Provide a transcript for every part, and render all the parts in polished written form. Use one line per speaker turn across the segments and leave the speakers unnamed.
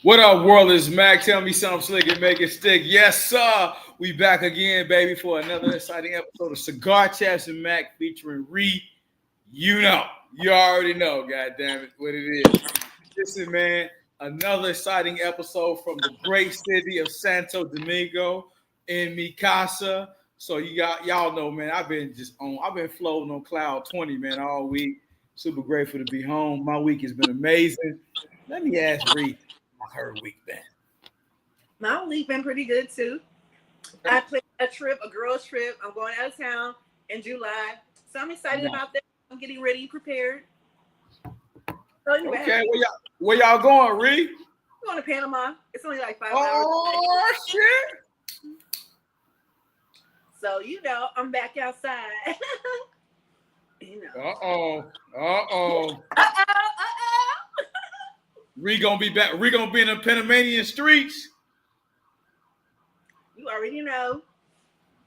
What up, world? Is Mac. Tell me something slick and make it stick. Yes, sir. We back again, baby, for another exciting episode of Cigar Chats and Mac featuring Reed. You already know, goddammit, what it is. Listen, man, another exciting episode from the great city of Santo Domingo in Mi Casa. So y'all know, man, I've been floating on cloud 20, man, all week. Super grateful to be home. My week has been amazing. Let me ask Reed. Her week been?
My week been pretty good too. I planned a girls trip. I'm going out of town in July, so I'm excited about that. I'm getting ready, prepared. So anyway,
okay, where y'all going, Reed?
I'm going to Panama. It's only like 5 hours.
Oh shit!
So I'm back outside.
Uh-oh. We gonna be back. We gonna be in the Panamanian streets.
You already know.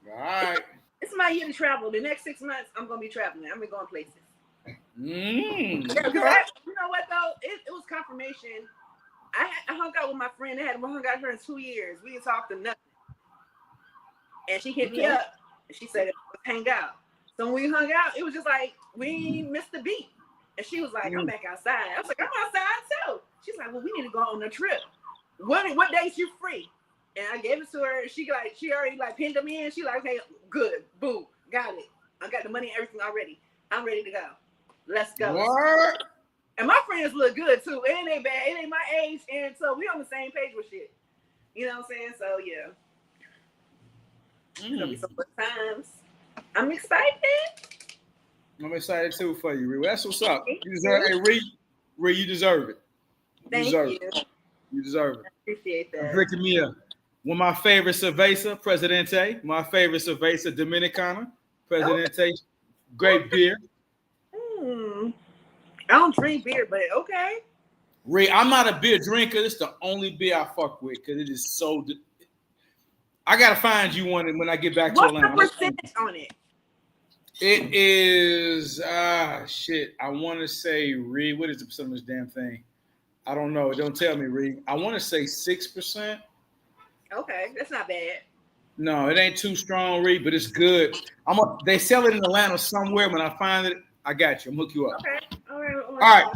All right.
It's my year to travel. The next 6 months, I'm gonna be traveling. I'm gonna be going places.
Okay.
You know what though? It was confirmation. I hung out with my friend. I hung out with her in 2 years. We didn't talk to nothing. And she hit me up. And she said, let's hang out. So when we hung out, it was just like we missed the beat. And she was like, I'm back outside. I was like, I'm outside too. She's like, well, we need to go on a trip. What days you free? And I gave it to her. She already pinned them in. She like, hey, good, boo, got it. I got the money and everything already. I'm ready to go. Let's go.
What?
And my friends look good too. It ain't bad. It ain't my age. And so we on the same page with shit. You know what I'm saying? So yeah. It's gonna be some good times. I'm excited.
I'm excited too for you, Reed. That's what's up. You deserve it. Reed, you deserve it.
Thank you.
You deserve it.
I appreciate that.
Drinking me up. One of my favorite cerveza, Presidente. My favorite cerveza, Dominicana. Presidente. Great beer.
I don't drink beer, but okay.
Reed, I'm not a beer drinker. It's the only beer I fuck with because it is so. I gotta find you one when I get back to Atlanta.
What's the percentage on it?
It is shit. I want to say, Reed, what is the percent of this damn thing? I don't know. Don't tell me, Reed. I want to say 6%.
Okay, that's not bad.
No, it ain't too strong, Reed, but it's good. They sell it in Atlanta somewhere. When I find it, I got you. I'm hook you up.
Okay. All right.
All right.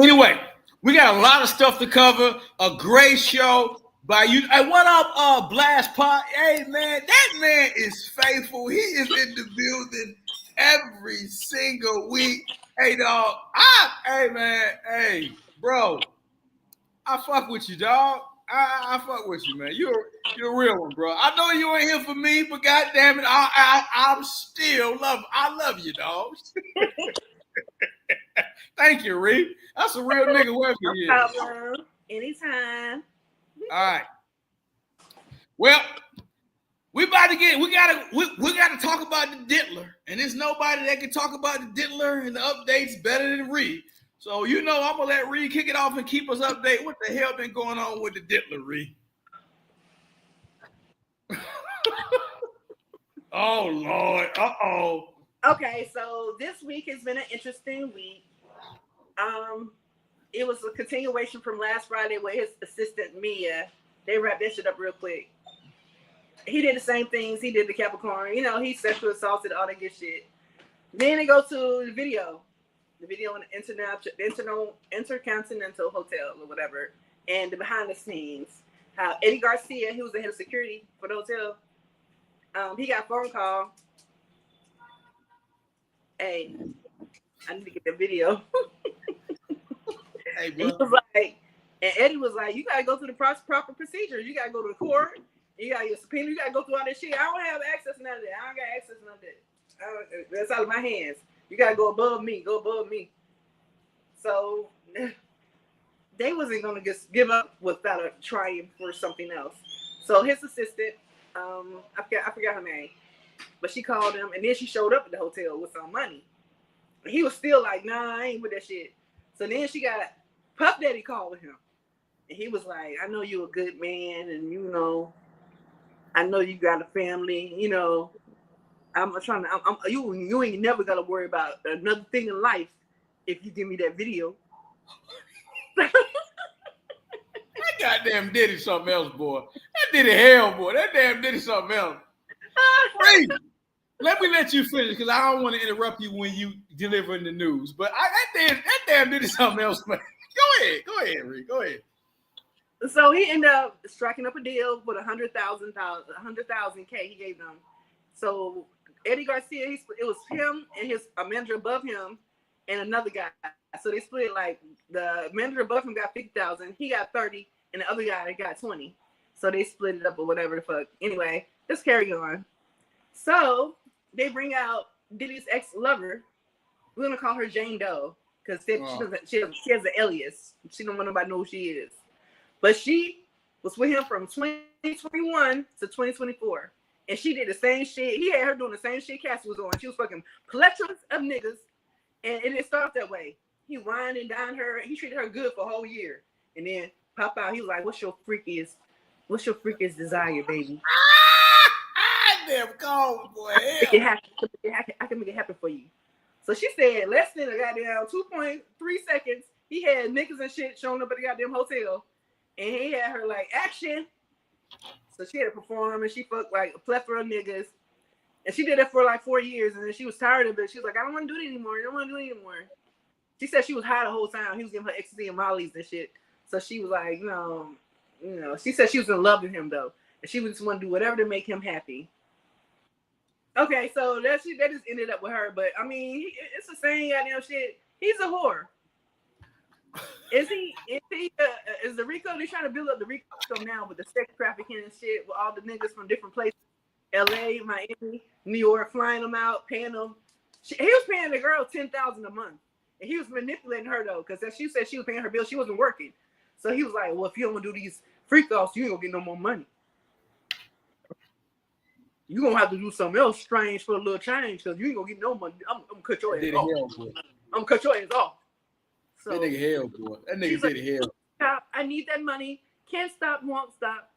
Anyway, we got a lot of stuff to cover. A great show by you. Hey, what up, Blast Pot? Hey, man, that man is faithful. He is in the building every single week. Hey, dog. Hey, bro. I fuck with you, dog. I fuck with you, man. You're a real one, bro. I know you ain't here for me, but goddamn it, I'm still love. I love you, dog. Thank you, Reed. That's a real nigga working here.
No problem. Anytime.
All right. Well, we gotta talk about the Diddler, and there's nobody that can talk about the Diddler and the updates better than Reed. So I'm gonna let Reed kick it off and keep us updated. What the hell been going on with the Diddler, Reed? Oh Lord. Uh-oh.
Okay, so this week has been an interesting week. It was a continuation from last Friday with his assistant Mia. They wrapped that shit up real quick. He did the same things. He did the Capricorn. He sexual assaulted, all that good shit. Then they go to the video. The video on the Intercontinental Hotel or whatever. And the behind the scenes. How Eddie Garcia, he was the head of security for the hotel. He got a phone call. Hey, I need to get the video.
Hey, bro.
And Eddie was like, you gotta go through the proper procedures. You gotta go to the court. You got your subpoena. You gotta go through all that shit. I don't have access to none of that. I don't got access to none of that. That's out of my hands. You gotta go above me. Go above me. So they wasn't gonna just give up without trying for something else. So his assistant, I forgot her name, but she called him, and then she showed up at the hotel with some money. And he was still like, nah, I ain't with that shit. So then she got Puff Daddy calling him, and he was like, I know you're a good man, and I know you got a family, I'm trying to. You ain't never gotta worry about another thing in life if you give me that video.
Goddamn Diddy something else, boy. That Diddy hell, boy. That damn Diddy something else. Hey, let me let you finish because I don't want to interrupt you when you delivering the news. But that damn Diddy something else, man. Go ahead, Reed. Go ahead.
So he ended up striking up a deal with $100,000 K he gave them. So Eddie Garcia, it was him and his manager above him and another guy. So they split like the manager above him got 50,000, he got 30, and the other guy got 20. So they split it up or whatever the fuck. Anyway, let's carry on. So they bring out Diddy's ex-lover. We're gonna call her Jane Doe because she has an alias. She don't want nobody to know who she is. But she was with him from 2021 to 2024. And she did the same shit. He had her doing the same shit Cassie was on. She was fucking plethora of niggas. And it started that way. He wined and dined her. He treated her good for a whole year. And then pop out. He was like, what's your freakiest desire, baby?
Damn cold, boy.
Make it happen. I can make it happen for you. So she said, less than a goddamn 2.3 seconds, he had niggas and shit showing up at the goddamn hotel. And he had her like, action. So she had to perform and she fucked like a plethora of niggas. And she did it for like 4 years. And then she was tired of it. She was like, I don't want to do it anymore. She said she was high the whole time. He was giving her ecstasy and mollies and shit. So she was like, she said she was in love with him though. And she would just want to do whatever to make him happy. Okay, so that just ended up with her. But I mean, it's the same goddamn shit. He's a whore. Is the RICO? They're trying to build up the RICO now with the sex trafficking and shit with all the niggas from different places. LA, Miami, New York, flying them out, paying them. He was paying the girl $10,000 a month. And he was manipulating her though, because she said she was paying her bill, she wasn't working. So he was like, well, if you don't want to do these freak offs, you ain't gonna get no more money. You're gonna have to do something else strange for a little change, because you ain't gonna get no money. I'm gonna cut your ass off. I'm gonna cut your ass off. So,
that nigga hell, boy. That nigga did like, hell.
Stop. I need that money. Can't stop, won't stop.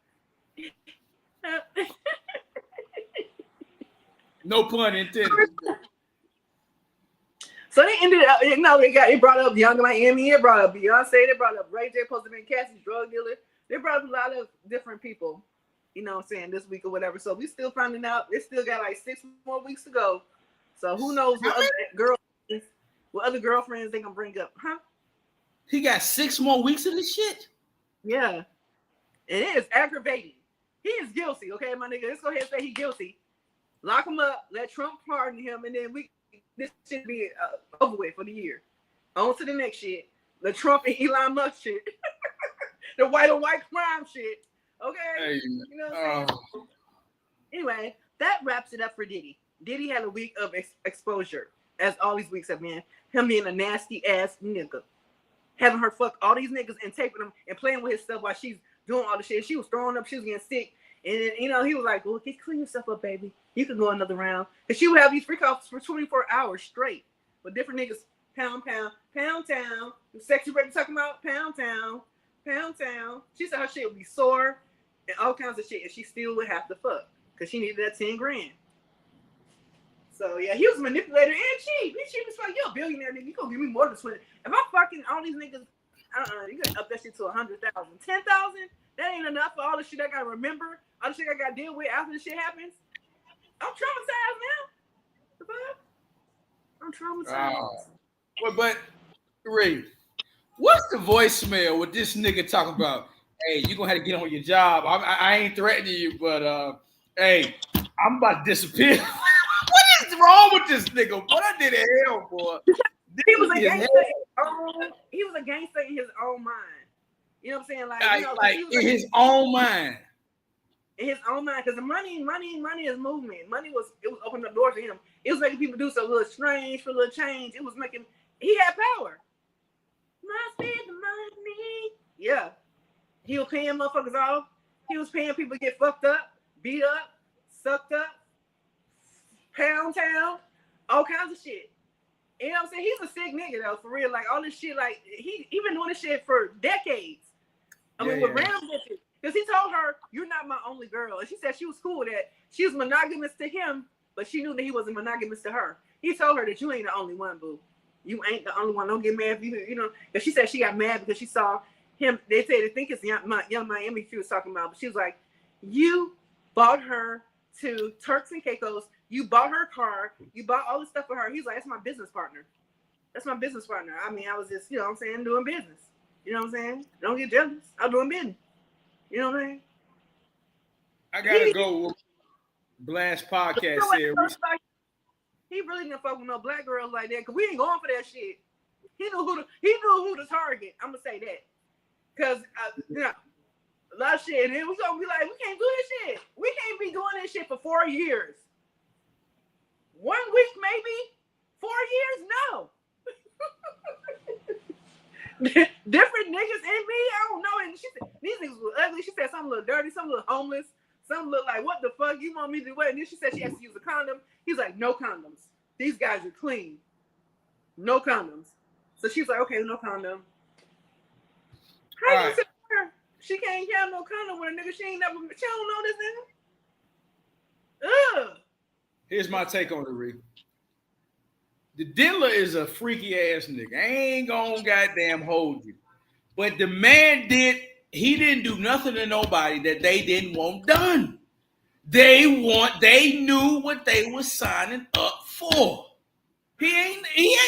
No pun intended.
So they ended up, they brought up Young Miami, they brought up Beyonce, they brought up Ray J, supposed to be Cassie's drug dealer. They brought up a lot of different people, you know what I'm saying, this week or whatever. So we still finding out. They still got like 6 more weeks to go. So who knows what other girlfriends they gonna bring up, huh?
He got 6 more weeks of this shit?
Yeah. It is aggravating. He is guilty, okay, my nigga? Let's go ahead and say he's guilty. Lock him up, let Trump pardon him, and then this should be over with for the year. On to the next shit. The Trump and Elon Musk shit. The white on white crime shit. Okay?
Hey,
you know what I'm saying? Anyway, that wraps it up for Diddy. Diddy had a week of exposure, as all these weeks have been. Him being a nasty ass nigga. Having her fuck all these niggas and taping them and playing with his stuff while she's doing all the shit. She was throwing up, she was getting sick. And then, he was like, well, clean yourself up, baby. You can go another round. Because she would have these freak offs for 24 hours straight with different niggas. Pound town. The sexy baby talking about pound town. She said her shit would be sore and all kinds of shit. And she still would have to fuck because she needed that 10 grand. So, yeah, he was a manipulator and cheap. He cheap as fuck. You're a billionaire, nigga. You gonna give me more than 20. If I'm fucking all these niggas, you gonna up that shit to 100,000. 10,000? That ain't enough for all the shit I gotta remember. All the shit I gotta deal with after the shit happens. I'm traumatized now. I'm traumatized.
But Ray, what's the voicemail with this nigga talking about? Hey, you gonna have to get on your job. I ain't threatening you, but hey, I'm about to disappear. What is wrong with this nigga? What I did hell, boy?
He was a gangster in his own mind. You know what I'm saying?
In his own mind.
In his own mind, because the money is movement. It was opening up doors for him. It was making people do something a little strange for a little change. He had power. Must be the money. Yeah. He was paying motherfuckers off. He was paying people to get fucked up, beat up, sucked up, pound town, all kinds of shit. You know what I'm saying? He's a sick nigga though, for real. Like all this shit, like he been doing this shit for decades. With random bitches. Because he told her, you're not my only girl. And she said she was cool with that. She was monogamous to him, but she knew that he wasn't monogamous to her. He told her that you ain't the only one, boo. You ain't the only one. Don't get mad if you know. Because she said she got mad because she saw him. They say they think it's young Miami she was talking about, but she was like, you bought her to Turks and Caicos. You bought her car. You bought all this stuff for her. He's like, that's my business partner. That's my business partner. I mean, I was just, you know what I'm saying, doing business. You know what I'm saying? Don't get jealous. I'm doing business. You know what I'm saying?
I gotta go with Blast Podcast said.
He really didn't fuck with no black girls like that because we ain't going for that shit. He knew who to target. I'm gonna say that because you know, a lot of shit. And it was gonna be like, we can't do this shit. We can't be doing this shit for 4 years. 1 week maybe. 4 years, no. Different niggas in me, I don't know. And she said these niggas were ugly. She said some look dirty, some look homeless, some look like what the fuck you want me to do? And then she said she has to use a condom. He's like, no condoms. These guys are clean. No condoms. So she's like, okay, no condom. How you say her? She can't have no condom with a nigga she ain't never. She don't know this nigga. Ugh.
Here's my take on it, Rick. The dealer is a freaky ass nigga. I ain't gonna goddamn hold you. But the man he didn't do nothing to nobody that they didn't want done. They knew what they were signing up for. He ain't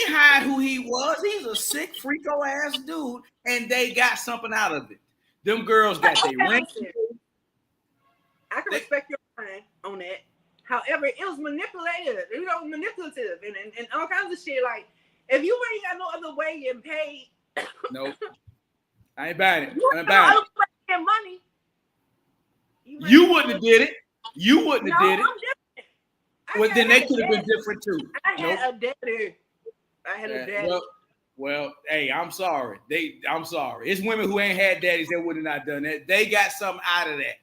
hide who he was. He's a sick, freako ass dude, and they got something out of it. Them girls got their rent.
I can respect your mind on that. However, it was manipulative, manipulative and all kinds of shit. Like, if you ain't got no other way getting paid,
nope, I ain't buying it. I ain't
buying it. Money. You wouldn't have did it.
You wouldn't have did it. Well, then they could have been different too.
I had a daddy.
Well, hey, I'm sorry. I'm sorry. It's women who ain't had daddies that would have not done that. They got something out of that.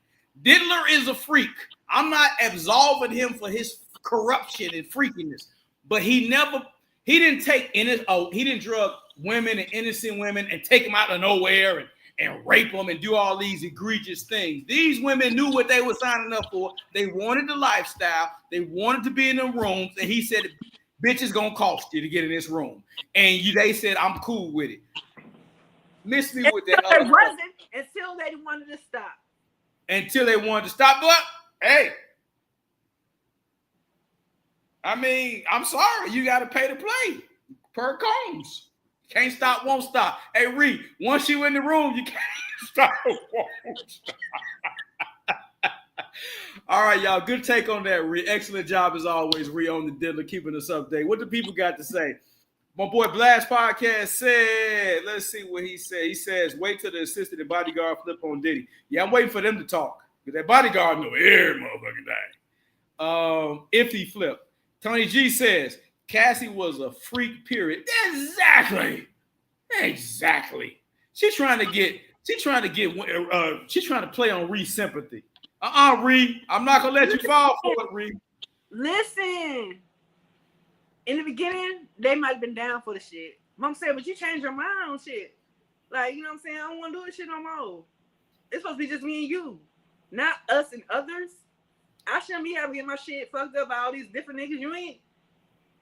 Diddler is a freak. I'm not absolving him for his corruption and freakiness, but he didn't drug women and innocent women and take them out of nowhere and rape them and do all these egregious things. These women knew what they were signing up for. They wanted the lifestyle. They wanted to be in the rooms, and he said, bitch, is gonna cost you to get in this room. And they said, I'm cool with it. Miss me with that.
It wasn't until they wanted to stop.
Until they wanted to stop, but hey, I mean, I'm sorry, you got to pay to play per combs. Can't stop, won't stop. Hey, Reed, once you in the room, you can't stop, won't stop. All right, y'all, good take on that, Reed. Excellent job as always, Reed, on the diddler, keeping us updated. What the people got to say? My boy Blast Podcast said, let's see what he said. He says, wait till the assistant and bodyguard flip on Diddy. Yeah, I'm waiting for them to talk. Because that bodyguard know every motherfucking thing. If he flipped. Tony G says, Cassie was a freak, period. Exactly. She's trying to play on Reed's sympathy. Reed, I'm not going to let you fall for it, Reed.
Listen. In the beginning, they might have been down for the shit. Mom said, but you changed your mind on shit. Like, you know what I'm saying? I don't want to do this shit no more. It's supposed to be just me and you, not us and others. I shouldn't be having to get my shit fucked up by all these different niggas. You ain't.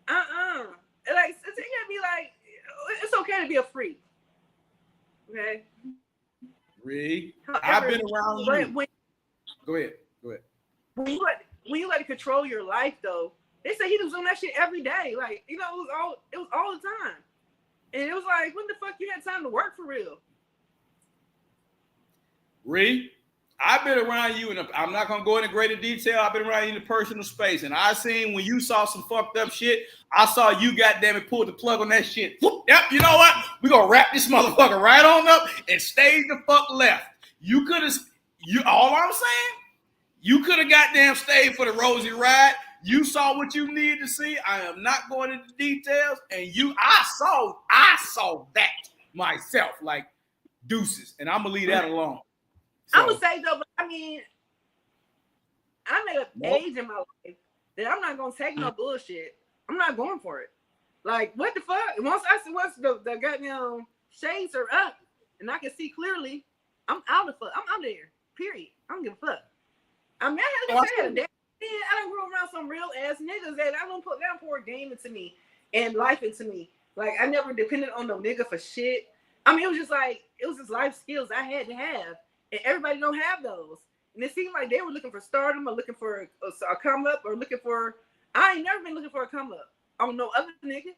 Like, it can't be like, it's okay to be a freak. Okay?
Reed, I've been around you. Go ahead.
When you let it control your life, though, they say he was doing that shit every day. Like, you know, it was all the time. And it was like, when the fuck you had time to work for real?
Reed, I've been around you, and I'm not going to go into greater detail. I've been around you in the personal space, and I seen when you saw some fucked up shit, I saw you goddamn it pull the plug on that shit. Whoop, yep, you know what? We're going to wrap this motherfucker right on up and stay the fuck left. All I'm saying, you could have goddamn stayed for the rosy ride. You saw what you needed to see. I am not going into details. And I saw that myself, like deuces. And I'm going to leave that alone.
So, I would say, though, but I mean, I'm at an age in my life that I'm not going to take no bullshit. I'm not going for it. Like, what the fuck? Once the goddamn shades are up and I can see clearly, I'm out of fuck. I'm out there. Period. I don't give a fuck. I mean, I don't grow around some real ass niggas that I don't pour a game into me and life into me. Like, I never depended on no nigga for shit. I mean, it was just life skills I had to have, and everybody don't have those. And it seemed like they were looking for stardom or looking for a come up or looking for. I ain't never been looking for a come up on no other nigga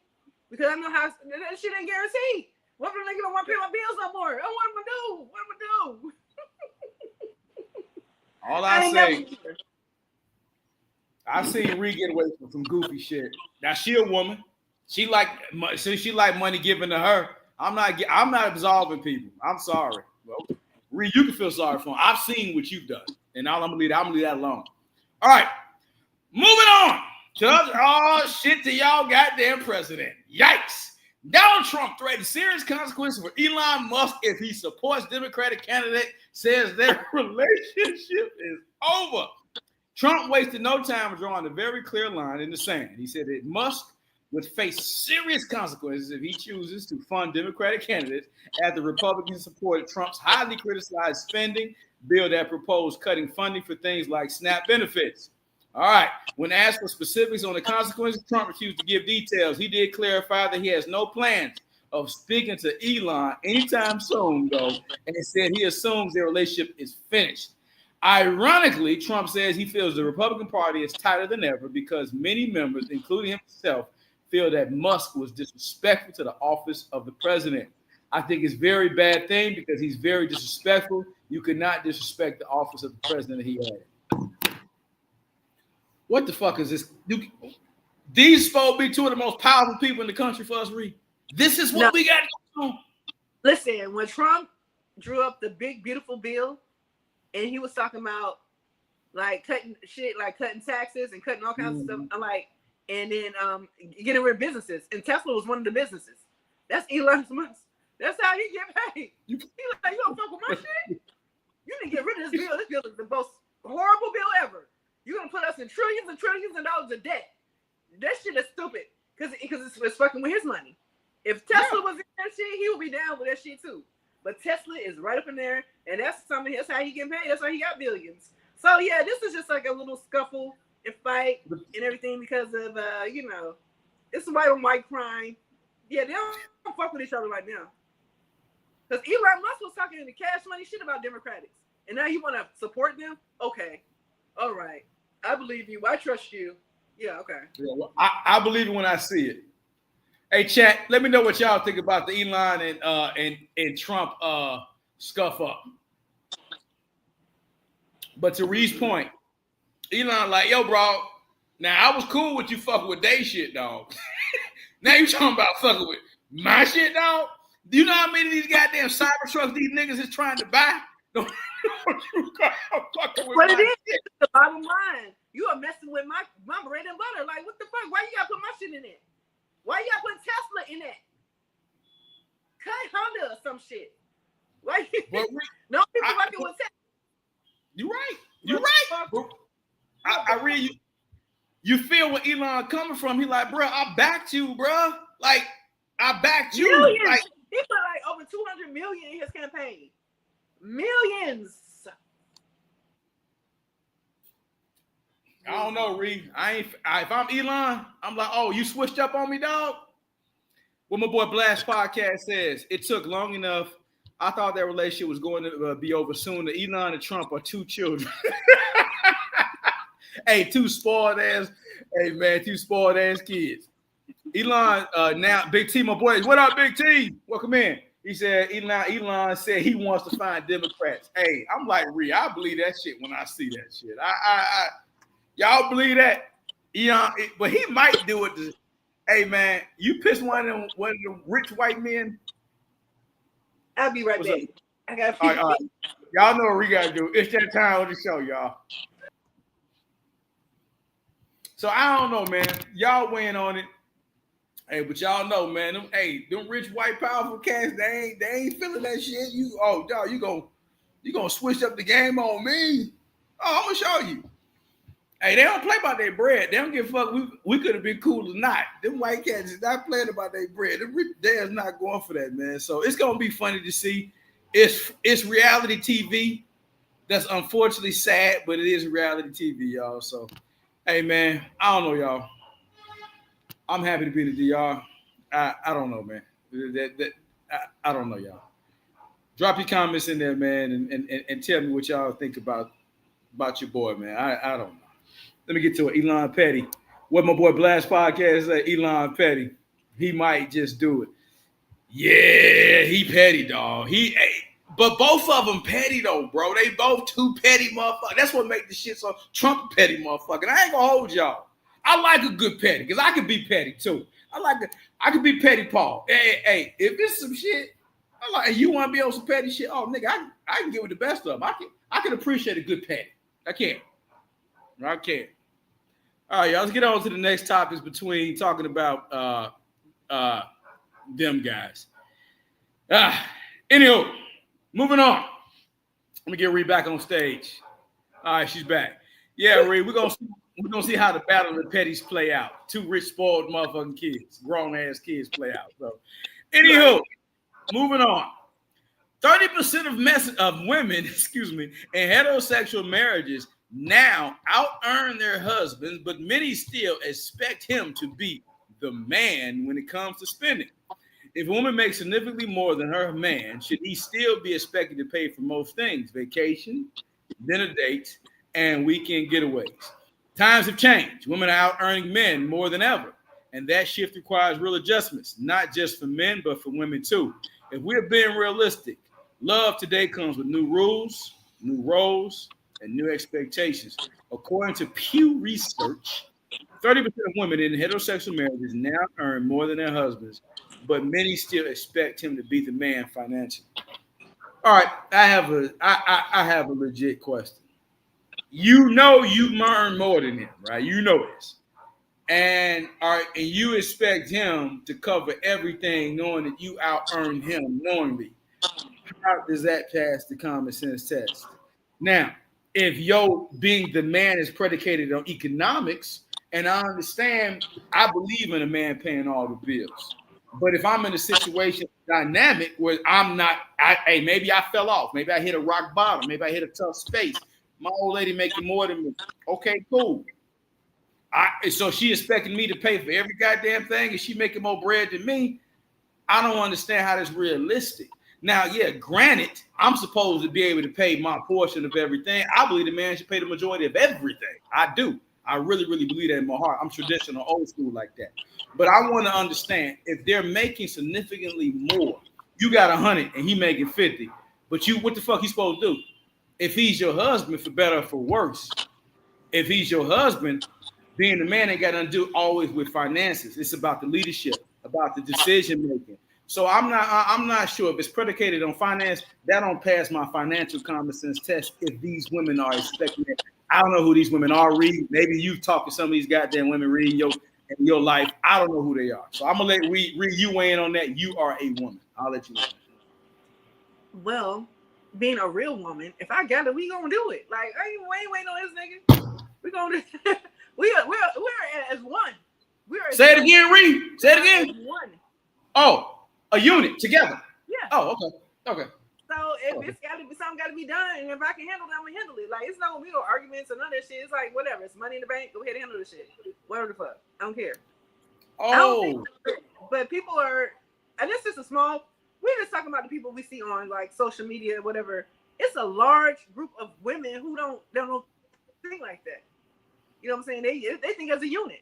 because I know how that shit ain't guaranteed. What if a nigga don't want to pay my bills no more? Oh, what am I do? What am I do?
All I say, I've seen Reed get away from some goofy shit. Now she a woman. She like money given to her. I'm not absolving people. I'm sorry. Well, Reed, you can feel sorry for them. I've seen what you've done, and I'm gonna leave that alone. All right, moving on to shit to y'all goddamn president. Yikes! Donald Trump threatened serious consequences for Elon Musk if he supports Democratic candidate, says their relationship is over. Trump wasted no time drawing a very clear line in the sand. He said that Musk would face serious consequences if he chooses to fund Democratic candidates after Republicans supported Trump's highly criticized spending bill that proposed cutting funding for things like SNAP benefits. All right. When asked for specifics on the consequences, Trump refused to give details. He did clarify that he has no plans of speaking to Elon anytime soon, though, and said he assumes their relationship is finished. Ironically, Trump says he feels the Republican Party is tighter than ever because many members, including himself, feel that Musk was disrespectful to the office of the president. I think it's a very bad thing because he's very disrespectful. You could not disrespect the office of the president that he had. What the fuck is this? These supposed to be two of the most powerful people in the country for us, Reed. This is what we got going on.
Listen, when Trump drew up the big, beautiful bill, and he was talking about like cutting shit, like cutting taxes and cutting all kinds of stuff, I'm like, and then getting rid of businesses. And Tesla was one of the businesses. That's Elon Musk. That's how he get paid. He like, you don't fuck with my shit? You didn't get rid of this bill. This bill is the most horrible bill ever. You're going to put us in trillions and trillions of dollars of debt. That shit is stupid because it's fucking with his money. If Tesla was in that shit, he would be down with that shit too. But Tesla is right up in there, and that's how he getting paid. That's how he got billions. So, yeah, this is just like a little scuffle and fight and everything because of, it's white on white crime. Yeah, they don't fuck with each other right now. Because Elon Musk was talking in the cash money shit about Democrats. And now you want to support them? Okay. All right. I believe you. I trust you. Yeah, okay.
Yeah, well, I believe it when I see it. Hey, chat, let me know what y'all think about the Elon and Trump scuff up. But to Reed's point, Elon like, yo, bro, now I was cool with you fucking with they shit, dog. Now you talking about fucking with my shit, dog? Do you know how many of these goddamn cyber trucks these niggas is trying to buy? Don't you fucking with
what it
shit.
is, the bottom line. You are messing with my bread and butter. Like, what the fuck? Why you gotta put my shit in it? Why you gotta put Tesla in it? Cut Honda or some shit. Why? No people fucking with Tesla.
You're right. You're right. I read you. You feel where Elon coming from. He like, bro, I backed you, bro. Like, I backed you.
Millions.
Like,
he put like over 200 million in his campaign. Millions.
I don't know, Reed. If I'm Elon, I'm like, oh, you switched up on me, dog? What my boy Blast Podcast says, it took long enough. I thought that relationship was going to be over soon. Elon and Trump are two children. Hey, two spoiled ass kids. Elon, now Big T, my boy. What up, Big T? Welcome in. He said, Elon said he wants to find Democrats. Hey, I'm like, I believe that shit when I see that shit. Y'all believe that? Elon, but he might do it. Hey, man, you piss one of the rich white men.
I'll be right back. I got
all right. Y'all know what we got to do. It's that time of the show, y'all. So I don't know, man. Y'all weighing on it. Hey, but y'all know, man. Them rich, white, powerful cats, they ain't feeling that shit. You gonna switch up the game on me? Oh, I'm gonna show you. Hey, they don't play about their bread. They don't give a fuck. We could have been cool or not. Them white cats is not playing about their bread. They're not going for that, man. So it's gonna be funny to see. It's reality TV. That's unfortunately sad, but it is reality TV, y'all. So, hey, man, I don't know, y'all. I'm happy to be the DR. I don't know, man. I don't know, y'all. Drop your comments in there, man, and tell me what y'all think about your boy, man. I don't know. Let me get to it. Elon Petty. What my boy Blast Podcast say, Elon Petty. He might just do it. Yeah, he petty, dog. But both of them petty, though, bro. They both two petty motherfuckers. That's what make the shit so Trump petty motherfucker. I ain't gonna hold y'all. I like a good petty, because I can be petty, too. I can be petty, Paul. Hey, if it's some shit, you want to be on some petty shit, oh, nigga, I can get with the best of them. I can appreciate a good petty. I can. All right, y'all, let's get on to the next topics between talking about them guys. Anywho, moving on. Let me get Reed back on stage. All right, she's back. Yeah, Reed, we're gonna see how the battle of the petties play out. Two rich, spoiled motherfucking kids, grown-ass kids play out. So, anywho, moving on. 30% of women, in heterosexual marriages now out-earn their husbands, but many still expect him to be the man when it comes to spending. If a woman makes significantly more than her man, should he still be expected to pay for most things? Vacation, dinner dates, and weekend getaways. Times have changed. Women are out-earning men more than ever, and that shift requires real adjustments, not just for men, but for women too. If we're being realistic, love today comes with new rules, new roles, and new expectations. According to Pew Research, 30% of women in heterosexual marriages now earn more than their husbands, but many still expect him to be the man financially. All right, I have a legit question. You know you earn more than him, right? You know this. And you expect him to cover everything, knowing that you out-earn him knowingly. How does that pass the common sense test? Now, if your being the man is predicated on economics, and I understand, I believe in a man paying all the bills. But if I'm in a situation dynamic where maybe I fell off, maybe I hit a rock bottom, maybe I hit a tough space. My old lady making more than me. Okay, cool. So she expecting me to pay for every goddamn thing, and she making more bread than me. I don't understand how that's realistic. Now, yeah, granted, I'm supposed to be able to pay my portion of everything. I believe the man should pay the majority of everything. I do. I really, really believe that in my heart. I'm traditional, old school like that. But I want to understand, if they're making significantly more, you got 100 and he making 50, but what the fuck he supposed to do? If he's your husband, for better or for worse, if he's your husband, being the man ain't got nothing to do always with finances. It's about the leadership, about the decision making. So I'm not sure if it's predicated on finance. That don't pass my financial common sense test if these women are expecting it. I don't know who these women are, Reed. Maybe you've talked to some of these goddamn women, Reed, in your life. I don't know who they are. So I'm going to let Reed you weigh in on that. You are a woman. I'll let you know.
Well, being a real woman, if I got it, we going to do it. Like, I ain't waiting on this nigga. We going to we're as one.
Say it again, Reed. Say it again.
One.
Oh, a unit together.
Yeah.
Oh, okay.
So if it's got to be something got to be done, and if I can handle it, I'm gonna handle it. Like, it's not gonna be no arguments or none of that shit. It's like whatever. It's money in the bank. Go ahead and handle the shit. Whatever the fuck. I don't care.
Oh.
But people are, and this is a small. We're just talking about the people we see on like social media, whatever. It's a large group of women who don't think like that. You know what I'm saying? They think as a unit.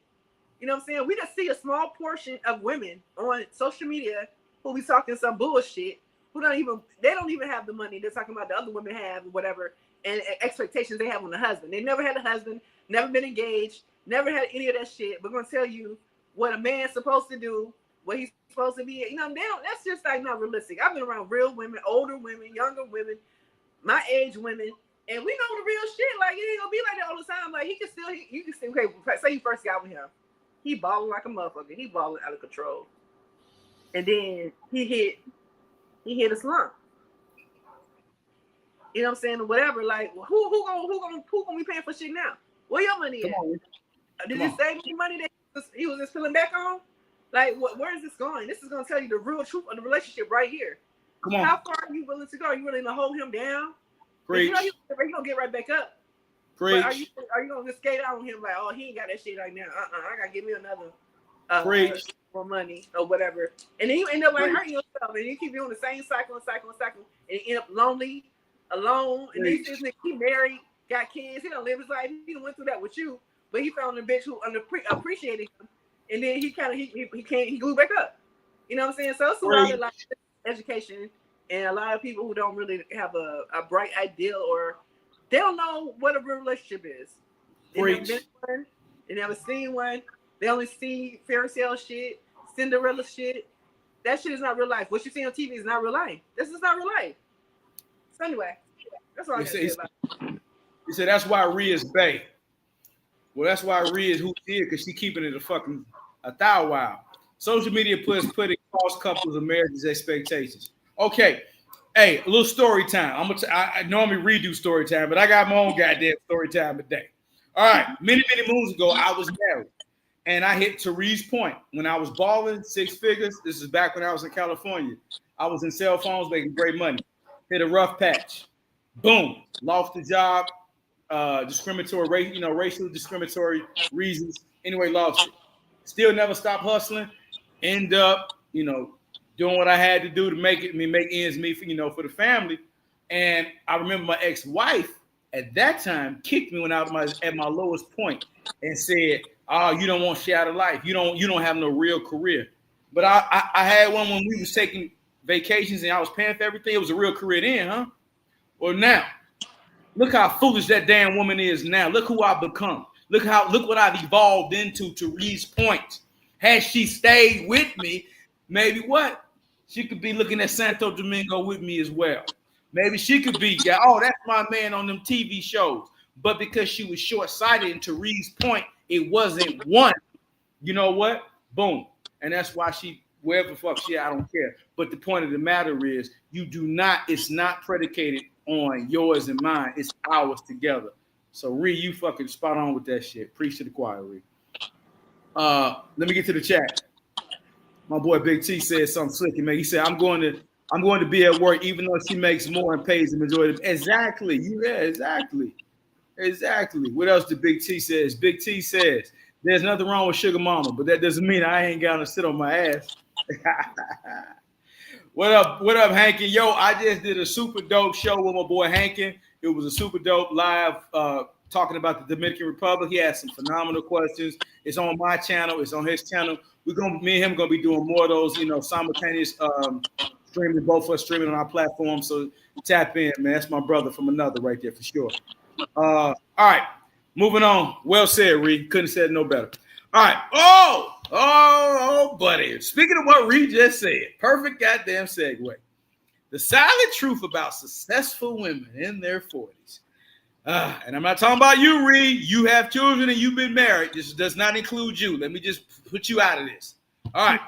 You know what I'm saying? We just see a small portion of women on social media who be talking some bullshit. They don't even have the money. They're talking about the other women have, whatever, and expectations they have on the husband. They never had a husband, never been engaged, never had any of that shit. We're gonna tell you what a man's supposed to do, what he's supposed to be. You know, that's just like not realistic. I've been around real women, older women, younger women, my age women, and we know the real shit. Like, it ain't gonna be like that all the time. Like, you can still, okay, say you first got with him. He balling like a motherfucker. He balling out of control. And then he hit a slump. You know what I'm saying? Or whatever. Like, who gonna be paying for shit now? Where your money at? Did you save any money that he was just filling back on? Like, where is this going? This is gonna tell you the real truth of the relationship right here.
Come on.
How far are you willing to go? Are you willing to hold him down?
Preach.
You know he's gonna get right back up.
Preach.
But are you gonna just skate out on him like, oh, he ain't got that shit right now? I gotta give me another.
Preach.
more money or whatever, and then you end up like hurting yourself, and you keep doing the same cycle, and you end up lonely, alone, and then this nigga, he married, got kids, he don't live his life, he went through that with you, but he found a bitch who appreciated him, and then he grew back up. You know what I'm saying? So it's a lot of like education, and a lot of people who don't really have a bright ideal, or they don't know what a real relationship is. They never been one, they never seen one. They only see fairy tale shit, Cinderella shit. That shit is not real life. What you see on TV is not real life. This is not real life. So anyway, that's all I can say about it.
He said that's why Rhea is bae. Well, that's why Rhea is who she is, because she keeping it a thou wow. Social media putting false couples of marriages expectations. Okay. Hey, a little story time. I normally redo story time, but I got my own goddamn story time today. All right. Many moons ago, I was married. And I hit Therese point when I was balling 6 figures. This is back when I was in California. I was in cell phones making great money. Hit a rough patch. Boom. Lost the job. Racial discriminatory reasons. Anyway, lost it. Still never stopped hustling. End up, doing what I had to do to make ends meet for the family. And I remember my ex-wife at that time kicked me when I was at my lowest point and said, "Oh, you don't want shit out of life. You don't have no real career." But I had one when we was taking vacations and I was paying for everything. It was a real career then, huh? Well, now, look how foolish that damn woman is now. Look who I've become. Look what I've evolved into to Reed's point. Had she stayed with me, maybe what? She could be looking at Santo Domingo with me as well. Maybe she could be, that's my man on them TV shows. But because she was short-sighted, and to Reed's point, it wasn't one. You know what? Boom. And that's why wherever the fuck she, I don't care. But the point of the matter is, it's not predicated on yours and mine. It's ours together. So Reed, you fucking spot on with that shit. Preach to the choir, Reed. Let me get to the chat. My boy Big T said something slick, man. He said, I'm going to be at work even though she makes more and pays the majority. Exactly. Yeah, exactly. Exactly. What else did Big T says? Big T says, there's nothing wrong with Sugar Mama, but that doesn't mean I ain't gonna sit on my ass. What up, Hankin? Yo, I just did a super dope show with my boy Hankin. It was a super dope live talking about the Dominican Republic. He had some phenomenal questions. It's on my channel. It's on his channel. Me and him gonna be doing more of those, simultaneous streaming, both of us streaming on our platform. So tap in, man. That's my brother from another right there for sure. All right, moving on. Well said, Reed. Couldn't have said it no better. All right. Oh, buddy. Speaking of what Reed just said, perfect goddamn segue. The silent truth about successful women in their 40s. And I'm not talking about you, Reed. You have children and you've been married. This does not include you. Let me just put you out of this. All right.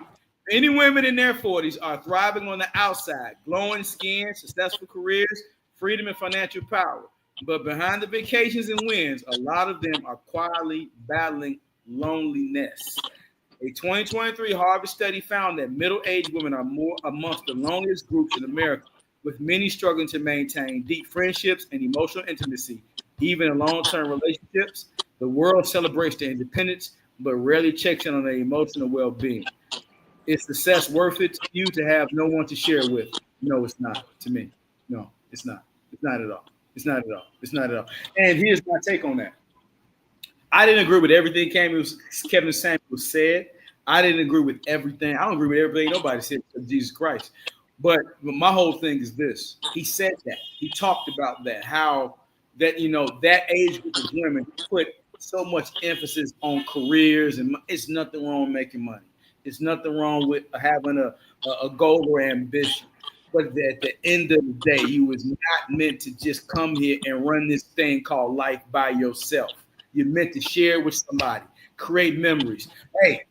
Many women in their 40s are thriving on the outside, glowing skin, successful careers, freedom, and financial power. But behind the vacations and wins, a lot of them are quietly battling loneliness. A 2023 Harvard study found that middle-aged women are more amongst the loneliest groups in America, with many struggling to maintain deep friendships and emotional intimacy, even in long-term relationships. The world celebrates their independence, but rarely checks in on their emotional well-being. Is success worth it to you to have no one to share with? No, it's not. To me, no, it's not. It's not at all. It's not at all. It's not at all. And here's my take on that. I didn't agree with everything Kevin Samuel said. I didn't agree with everything. I don't agree with everything nobody said except Jesus Christ. But my whole thing is this. He said that. He talked about that, how that, that age group of women put so much emphasis on careers, and it's nothing wrong with making money. It's nothing wrong with having a goal or ambition. But at the end of the day, you was not meant to just come here and run this thing called life by yourself. You're meant to share with somebody, create memories. Hey,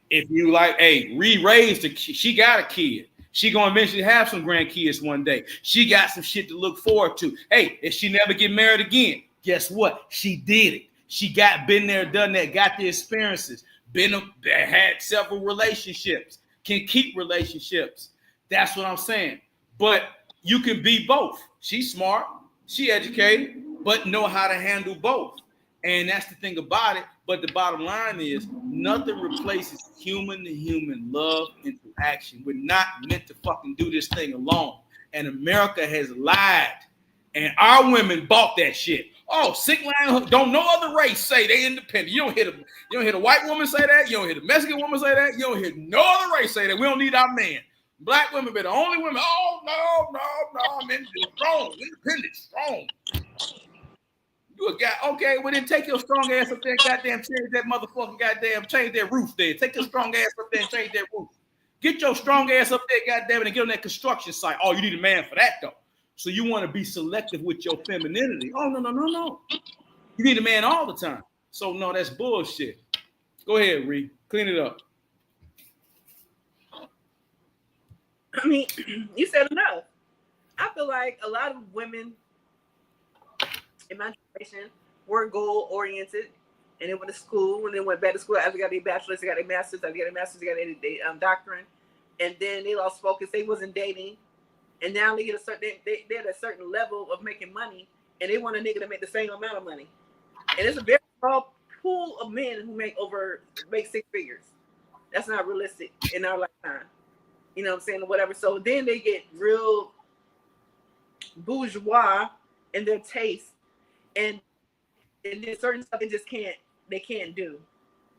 if you like, re-raised she got a kid. She gonna eventually have some grandkids one day. She got some shit to look forward to. Hey, if she never get married again, guess what? She did it. She been there, done that, got the experiences, had several relationships, can keep relationships. That's what I'm saying. But you can be both. She's smart, she educated, but know how to handle both. And that's the thing about it. But the bottom line is nothing replaces human to human love interaction. We're not meant to fucking do this thing alone. And America has lied. And our women bought that shit. Oh, sick line, don't no other race say they independent. You don't hear a white woman say that. You don't hear the Mexican woman say that. You don't hear no other race say that. We don't need our man. Black women be the only women. Oh, no, I'm independent, strong. You a guy, okay, well then take your strong ass up there, goddamn change that motherfucking goddamn, change that roof there. Take your strong ass up there and change that roof. Get your strong ass up there, goddamn it, and get on that construction site. Oh, you need a man for that though. So you want to be selective with your femininity. Oh, no. You need a man all the time. So no, that's bullshit. Go ahead, Reed. Clean it up.
I mean, you said enough. I feel like a lot of women in my generation were goal oriented, and they went to school. When they went back to school, after they got their bachelor's, they got their master's, they got their doctorate, and then they lost focus. They wasn't dating, and now they get they're at a certain level of making money, and they want a nigga to make the same amount of money. And it's a very small pool of men who make 6 figures. That's not realistic in our lifetime. You know what I'm saying, or whatever. So then they get real bourgeois in their taste. And there's certain stuff they can't do.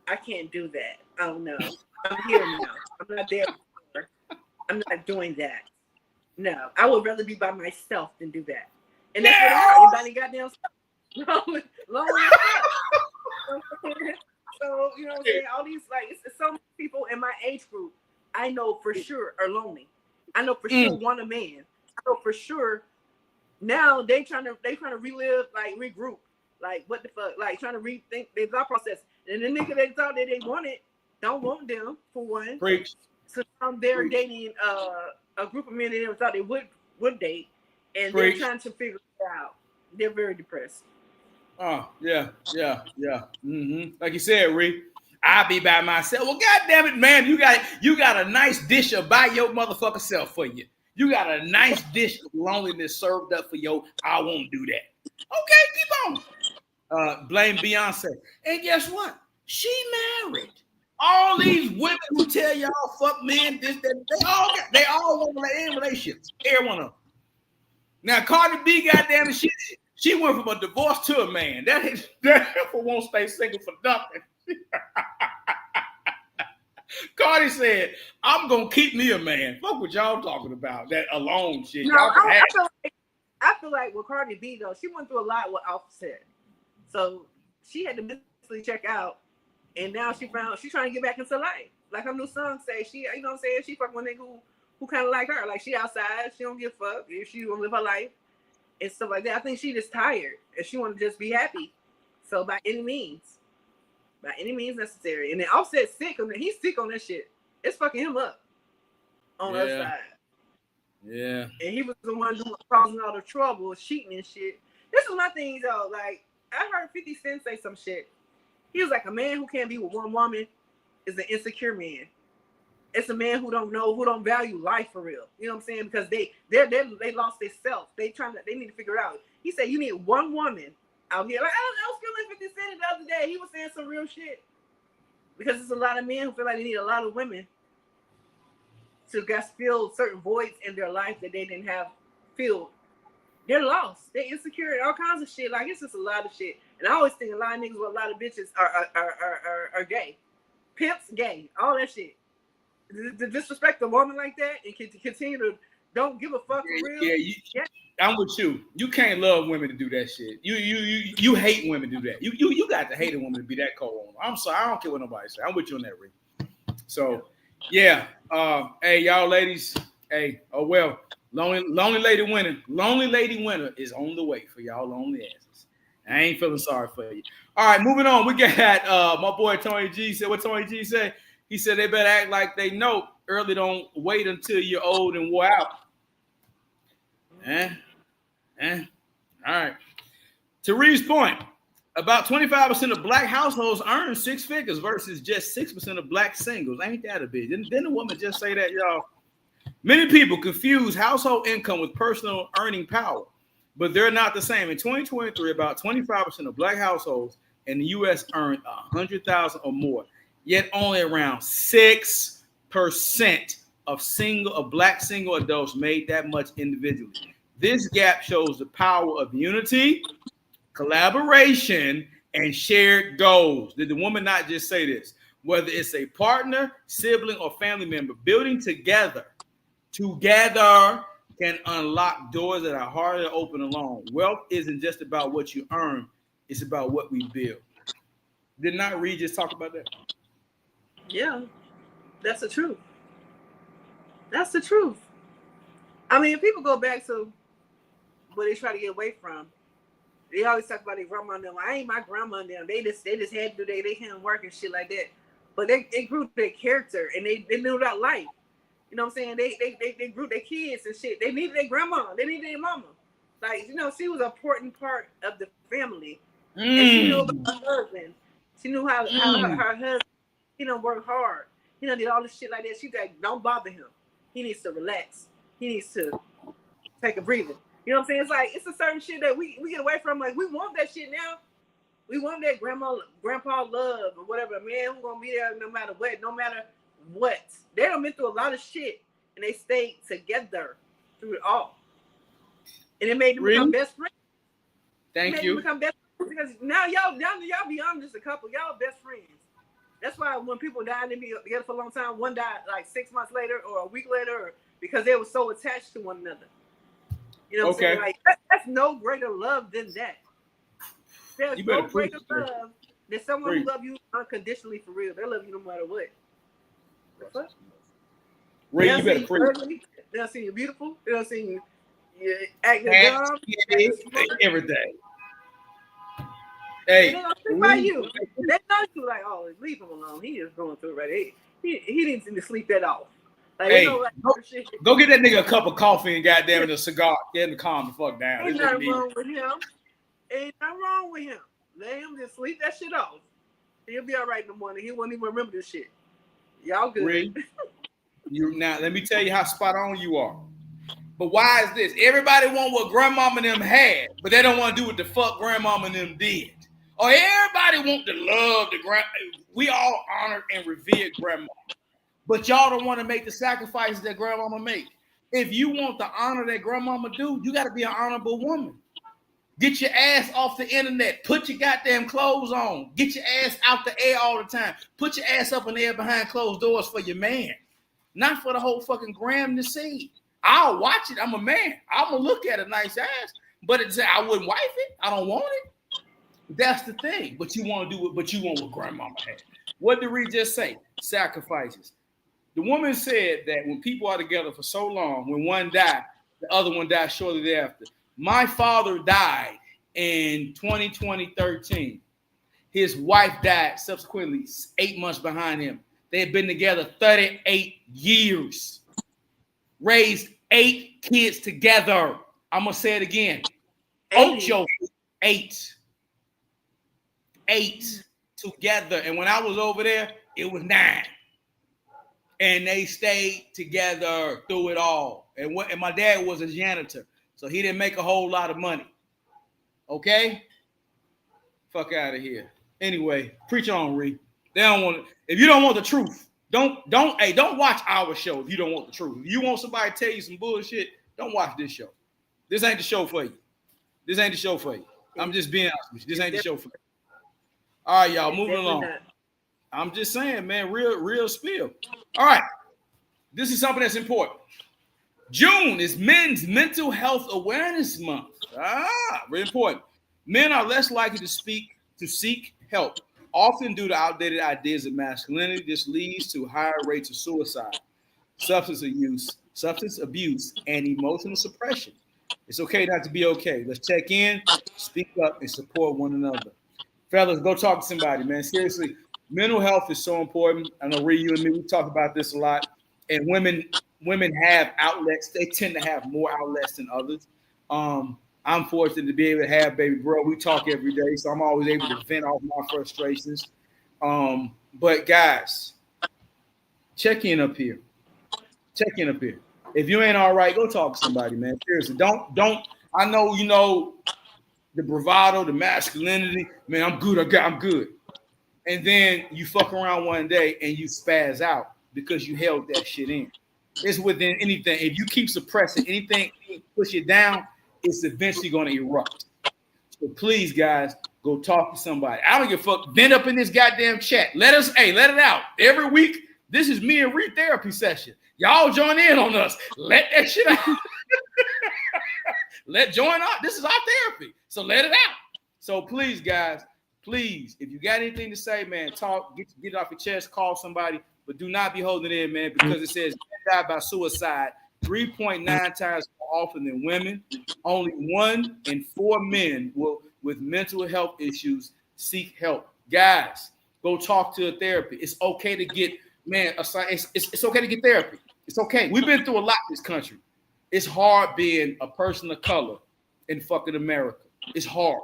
I can't do that. I don't know. I'm here now. I'm not there before. I'm not doing that. No, I would rather be by myself than do that. And that's what everybody goddamn stuff. So, you know what I'm saying? All these, like, it's so many people in my age group I know for sure are lonely. I know for sure want a man. I know for sure now they trying to relive, like regroup, like what the fuck, like trying to rethink their thought process. And the nigga they thought that they wanted don't want them for one.
Preach.
So they're dating a group of men they never thought they would date, and they're trying to figure it out. They're very depressed.
Oh yeah. Mm-hmm. Like you said, Reed, I'll be by myself. Well, goddamn it, man, you got a nice dish of by your motherfucking self for you. You got a nice dish of loneliness served up for you. I won't do that. Okay, keep on. Blame Beyonce. And guess what? She married. All these women who tell y'all fuck men, this, that, they all want to end relationships. Every one of them. Now, Cardi B, goddamn it, she went from a divorce to a man. That heifer won't stay single for nothing. Cardi said, I'm going to keep me a man. Fuck what y'all talking about. That alone shit.
No, I feel like with Cardi B, though, she went through a lot with Offset. So she had to mentally check out. And now she's trying to get back into life. Like her new song say, you know what I'm saying? She fuck with nigga who kind of like her. Like she outside. She don't give a fuck. If she want to live her life and stuff like that. I think she just tired. And she want to just be happy. So by any means necessary. And then Offset's sick. He's sick on that shit. It's fucking him up on the other side.
Yeah.
And he was the one who was causing all the trouble, cheating and shit. This is my thing though. Like I heard 50 Cent say some shit. He was like, a man who can't be with one woman is an insecure man. It's a man who don't value life for real. You know what I'm saying? Because they lost their self. They need to figure it out. He said you need one woman out here. Like I was feeling 50 Cent the other day. He was saying some real shit. Because there's a lot of men who feel like they need a lot of women to fill certain voids in their life that they didn't have filled. They're lost. They're insecure and all kinds of shit. Like it's just a lot of shit. And I always think a lot of niggas with a lot of bitches are gay. Pimps, gay. All that shit. To disrespect a woman like that and continue to don't give a fuck for real.
Yeah, I'm with you. You can't love women to do that shit. You hate women to do that. You got to hate a woman to be that cold on them. I'm sorry. I don't care what nobody say. I'm with you on that, Rick. So, yeah. Hey, y'all ladies. Hey, oh well. Lonely lady winner is on the way for y'all lonely asses. I ain't feeling sorry for you. All right, moving on. We got my boy Tony G said. What Tony G said? He said they better act like they know. Early, don't wait until you're old and wore out. All right. To Reed's point, about 25% of black households earn 6 figures versus just 6% of black singles. Ain't that a bitch? Didn't the woman just say that, y'all? Many people confuse household income with personal earning power, but they're not the same. In 2023, about 25% of black households in the U.S. earned 100,000 or more, yet only around 6% of black single adults made that much individually. This gap shows the power of unity, collaboration, and shared goals. Did the woman not just say this? Whether it's a partner, sibling, or family member, building together can unlock doors that are harder to open alone. Wealth isn't just about what you earn, it's about what we build. Did not Reed just talk about that?
Yeah, that's the truth. That's the truth. I mean, if people go back to what they try to get away from, they always talk about their grandma and them. I ain't my grandma and them. They just had to do they couldn't work and shit like that. But they grew their character and they knew that life. You know what I'm saying? They grew their kids and shit. They needed their grandma. They needed their mama. Like, she was an important part of the family. And she knew about her husband. She knew how her husband, worked hard. Did all this shit like that. She's like, don't bother him. He needs to relax. He needs to take a breather. You know what I'm saying? It's like, it's a certain shit that we get away from. Like, we want that shit now. We want that grandpa love or whatever. Man, who's going to be there no matter what. They done been through a lot of shit and they stayed together through it all. And it made them become best friends.
Thank you.
Become best friends because now y'all beyond just a couple. Y'all best friends. That's why when people die, they be together for a long time. One died like 6 months later or a week later because they were so attached to one another. You know what I'm saying? Like, that's no greater love than that. There's no greater love than someone who loves you unconditionally for real. They love you no matter what. What?
Ray, you better preach.
They don't see you beautiful. They don't see you acting dumb.
Everything.
Hey, they don't think about you. They know you like, oh, leave him alone. He is going through it right. He needs to sleep that off. Like, hey,
go get that nigga a cup of coffee and goddamn it a cigar. Get him to calm the fuck down.
Ain't nothing wrong with him. Ain't nothing wrong with him. Let him just sleep that shit off. He'll be all right in the morning. He won't even remember this shit. Y'all good.
Ray, now let me tell you how spot on you are. But why is this? Everybody want what grandmama and them had, but they don't want to do what the fuck grandmama and them did. Or everybody want to love the grandma. We all honor and revere grandma. But y'all don't want to make the sacrifices that grandmama make. If you want the honor that grandmama do, you got to be an honorable woman. Get your ass off the internet. Put your goddamn clothes on. Get your ass out the air all the time. Put your ass up in the air behind closed doors for your man. Not for the whole fucking gram to see. I'll watch it. I'm a man. I'm going to look at a nice ass. But I wouldn't wife it. I don't want it. That's the thing. But you want to do it. But you want what grandmama had. What did Reed just say? Sacrifices. The woman said that when people are together for so long, when one died, the other one died shortly thereafter. My father died in 2013. His wife died subsequently 8 months behind him. They had been together 38 years. Raised 8 kids together. I'm going to say it again. Ocho, 8. 8 together. And when I was over there, it was 9. And they stayed together through it all. And my dad was a janitor, so he didn't make a whole lot of money. Okay? Fuck out of here. Anyway, preach on, Reed. They don't want it. If you don't want the truth, don't watch our show if you don't want the truth. If you want somebody to tell you some bullshit, don't watch this show. This ain't the show for you. This ain't the show for you. I'm just being honest with you. This ain't the show for you. All right, y'all, moving along. I'm just saying, man, real spill. All right. This is something that's important. June is Men's Mental Health Awareness Month. Very important. Men are less likely to seek help, often due to outdated ideas of masculinity. This leads to higher rates of suicide, substance abuse, and emotional suppression. It's okay not to be okay. Let's check in, speak up, and support one another. Fellas, go talk to somebody, man. Seriously. Mental health is so important. I know Ree, you and me, we talk about this a lot. And women have outlets. They tend to have more outlets than others. I'm fortunate to be able to have baby bro. We talk every day, so I'm always able to vent off my frustrations. But guys, check in up here. Check in up here. If you ain't all right, go talk to somebody, man. Seriously, don't. I know the bravado, the masculinity. Man, I'm good. I'm good. And then you fuck around one day and you spaz out because you held that shit in. It's within anything. If you keep suppressing anything, push it down, it's eventually going to erupt. So please, guys, go talk to somebody. I don't give a fuck. Vent up in this goddamn chat. Let it out. Every week, this is me and Reed therapy session. Y'all join in on us. Let that shit out. Join up. This is our therapy. So let it out. So please, guys, please, if you got anything to say, man, talk, get it off your chest, call somebody, but do not be holding it in, man, because it says die by suicide 3.9 times more often than women. Only 1 in 4 men with mental health issues seek help. Guys, go talk to a therapist. It's okay to get, man, it's okay to get therapy. It's okay. We've been through a lot in this country. It's hard being a person of color in fucking America. It's hard.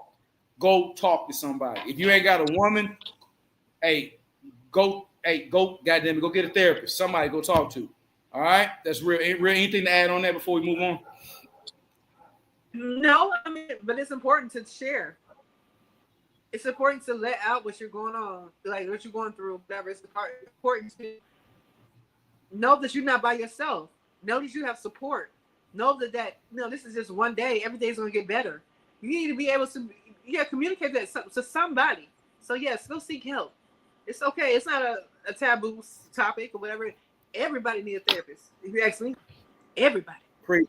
Go talk to somebody. If you ain't got a woman, go, goddamn it, go get a therapist. Somebody go talk to. All right? That's real. Anything to add on that before we move on?
No, I mean, but it's important to share. It's important to let out what you're going on, like what you're going through, whatever. It's important to know that you're not by yourself. Know that you have support. Know that this is just one day. Everything's going to get better. You need to be able to communicate that to somebody. So yes, go seek help. It's okay. It's not a taboo topic or whatever. Everybody needs a therapist. If you ask me, everybody.
Preach.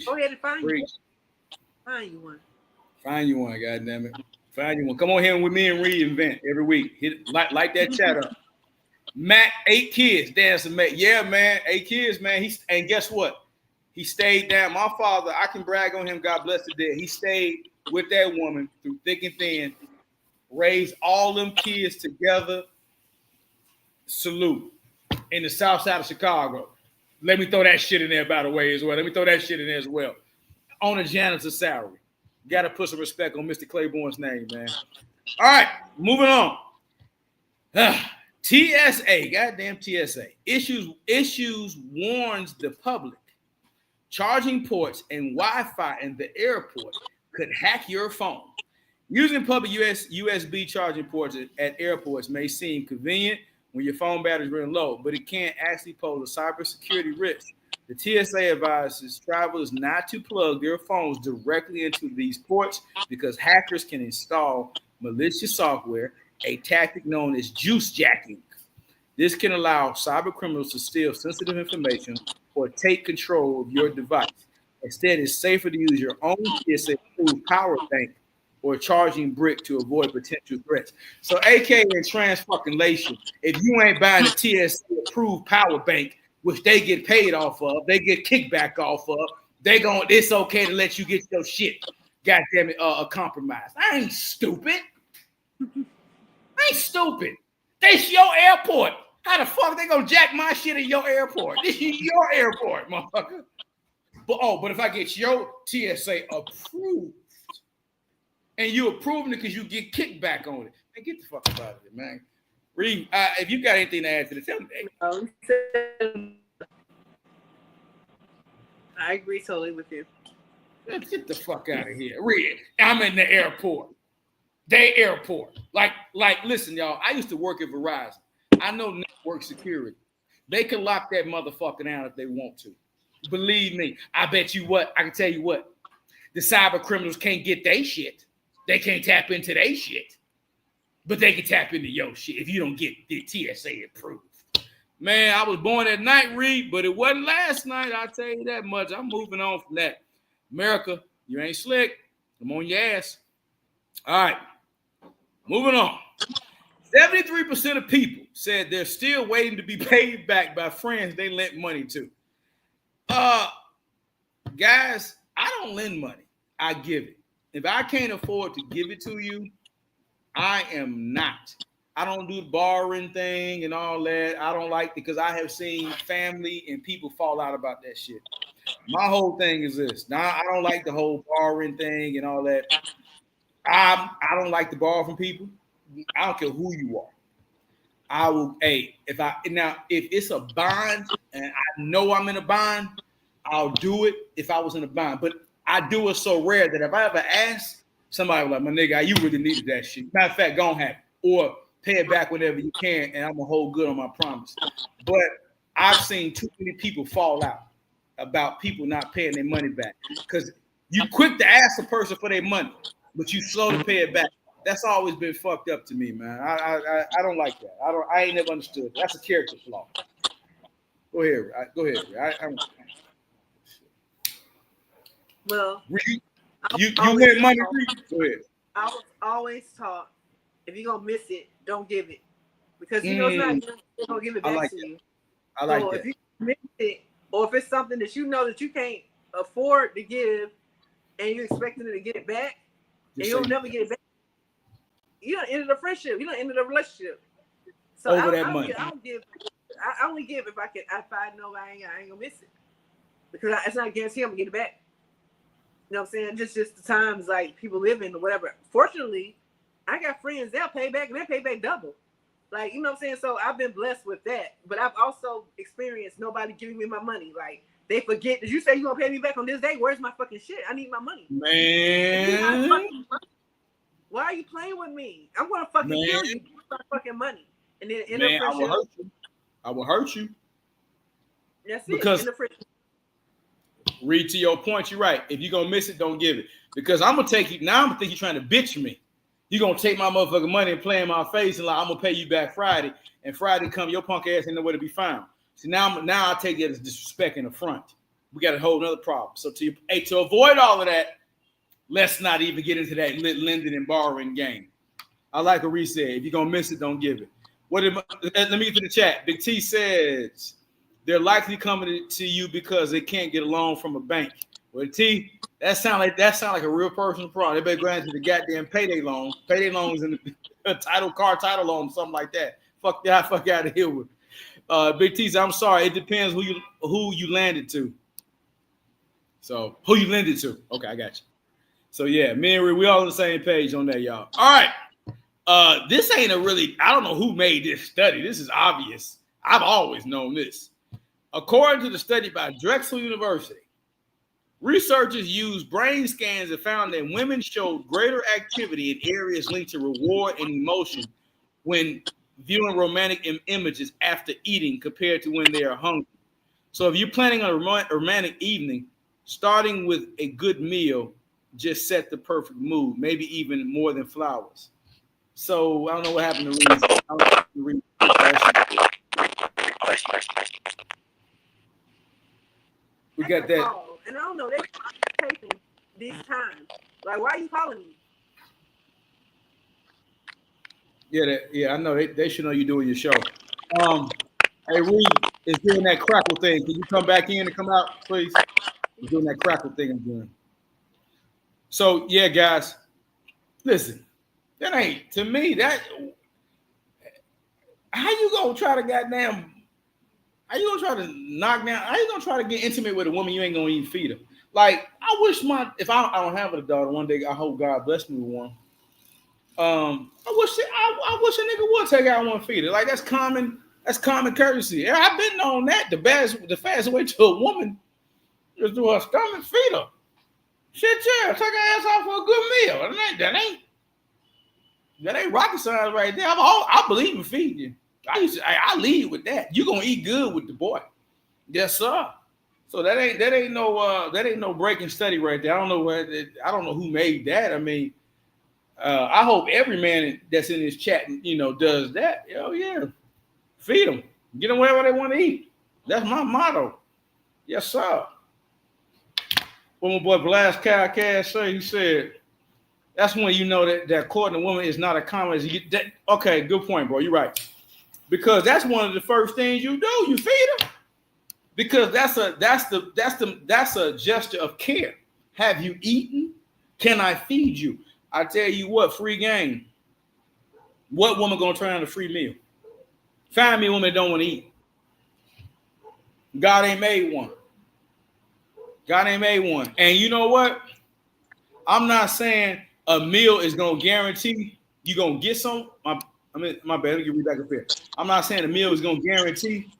Go ahead and find
you one. Find you one, goddammit. Find you one. Come on here with me and Reed and vent every week. Hit like that chat up. Mac, 8 kids, dancing Mac. Yeah, man, 8 kids, man. And guess what? He stayed down. My father, I can brag on him, God bless the dead. He stayed with that woman through thick and thin, raised all them kids together. Salute. In the south side of Chicago. Let me throw that shit in there, by the way, as well. On a janitor's salary. Got to put some respect on Mr. Claiborne's name, man. All right, moving on. TSA, goddamn TSA, issues warns the public. Charging ports and Wi-Fi in the airport could hack your phone. Using public USB charging ports at airports may seem convenient when your phone battery is running low, but it can actually pose a cybersecurity risk. The TSA advises travelers not to plug their phones directly into these ports because hackers can install malicious software, a tactic known as juice jacking. This can allow cyber criminals to steal sensitive information or take control of your device. Instead, it's safer to use your own TSA-approved power bank or charging brick to avoid potential threats. So, aka in trans-fucking-lation, if you ain't buying a TSA-approved power bank, which they get paid off of, they get kickback off of, it's okay to let you get your shit, goddamn it, compromised. I ain't stupid. This your airport. How the fuck they gonna jack my shit at your airport? This is your airport, motherfucker. But if I get your TSA approved, and you approving it because you get kickback on it, man, get the fuck out of it, man. Reed, if you got anything to add to the tell me.
I agree totally with you.
Get the fuck out of here. Reed, I'm in the airport. They airport. Like, listen, y'all, I used to work at Verizon. I know network security. They can lock that motherfucker down if they want to. Believe me. I bet you what, I can tell you what. The cyber criminals can't get their shit. They can't tap into their shit. But they can tap into your shit if you don't get the TSA approved. Man, I was born at night, Reed, but it wasn't last night. I'll tell you that much. I'm moving on from that. America, you ain't slick. I'm on your ass. All right. Moving on. 73% of people said they're still waiting to be paid back by friends they lent money to. Guys, I don't lend money. I give it. If I can't afford to give it to you, I am not. I don't do the borrowing thing and all that. I don't like it because I have seen family and people fall out about that shit. My whole thing is this. Now, I don't like the whole borrowing thing and all that. I don't like to borrow from people. I don't care who you are. I will, if it's a bond and I know I'm in a bond, I'll do it if I was in a bond. But I do it so rare that if I ever ask, somebody was like, my nigga, you really needed that shit. Matter of fact, go ahead or pay it back whenever you can, and I'm gonna hold good on my promise. But I've seen too many people fall out about people not paying their money back because you quick to ask a person for their money, but you slow to pay it back. That's always been fucked up to me, man. I don't like that. I ain't never understood. That's a character flaw. Go ahead. Go ahead.
Well,
you lend money. Go ahead.
I was always taught if you're gonna miss it, don't give it because you know it's not gonna give it back to you.
I like that.
If you miss it, or if it's something that you know that you can't afford to give, and you're expecting it to get it back, and you'll never get it back, you don't end the friendship. You don't end the relationship. So
over that money.
I only give if I know I ain't gonna miss it because it's not a guarantee I'm gonna get it back. You know what I'm saying? Just the times like people live in or whatever. Fortunately, I got friends, they'll pay back and they pay back double. Like, you know what I'm saying? So I've been blessed with that. But I've also experienced nobody giving me my money. Like, they forget, did you say you're going to pay me back on this day? Where's my fucking shit? I need my money.
Man.
Why are you playing with me? I'm going to fucking kill you. Give me my fucking money. And then in the friendship.
I will hurt you.
That's
because
it. In the friendship.
Read to your point, you're right. If you're going to miss it, don't give it. Because I'm going to take you, now I'm going to think you're trying to bitch me. You're going to take my motherfucking money and play in my face and like, I'm going to pay you back Friday. And Friday come, your punk ass ain't nowhere to be found. See, now I take it as disrespect in the front. We got a whole other problem. So to avoid all of that, let's not even get into that lending and borrowing game. I like what Reed said. If you're going to miss it, don't give it. Let me get to the chat. Big T says, they're likely coming to you because they can't get a loan from a bank. Well, T, that sound like a real personal problem. They better go into the goddamn payday loan. Payday loans in the car title loan, something like that. Fuck out of here with. Big T says, I'm sorry. It depends who you landed to. So who you lended to? Okay, I got you. So yeah, me and we all on the same page on that, y'all. All right. This ain't I don't know who made this study. This is obvious. I've always known this. According to the study by Drexel University, researchers used brain scans and found that women showed greater activity in areas linked to reward and emotion when viewing romantic images after eating compared to when they are hungry. So if you're planning on a romantic evening, starting with a good meal just set the perfect mood, maybe even more than flowers. So I don't know what happened to Reed. We got that.
And I don't know, they're taking these times. Like, why are you calling me?
Yeah, I know. They should know you're doing your show. Hey, Reed is doing that crackle thing. Can you come back in and come out, please? He's doing that crackle thing I'm doing. So, yeah, guys, listen. That ain't, to me, that, how you gonna try to goddamn, how you gonna try to knock down, how you gonna try to get intimate with a woman you ain't gonna even feed her? Like, I wish if I don't have a daughter one day, I hope God bless me with one. I wish a nigga would take out one feeder. Like, that's common courtesy. I've been known that the fastest way to a woman is to her stomach feed her. Shit, yeah, take her ass off for a good meal. That ain't rocket science right there. I believe in feeding you. I lead with that. You gonna eat good with the boy. Yes, sir. So that ain't no breaking study right there. I don't know who made that. I mean, I hope every man that's in this chat, does that. Hell yeah. Feed them. Get them wherever they want to eat. That's my motto. Yes, sir. What my boy Blast Cash say, he said, that's when you know that courting a woman is not a common as you get that. Okay, good point, bro. You're right. Because that's one of the first things you do. You feed them. Because that's a gesture of care. Have you eaten? Can I feed you? I tell you what, free game. What woman gonna turn on a free meal? Find me a woman that don't want to eat. God ain't made one. And you know what? I'm not saying a meal is gonna guarantee you gonna get some. My bad. Let me get back up here. I'm not saying a meal is gonna guarantee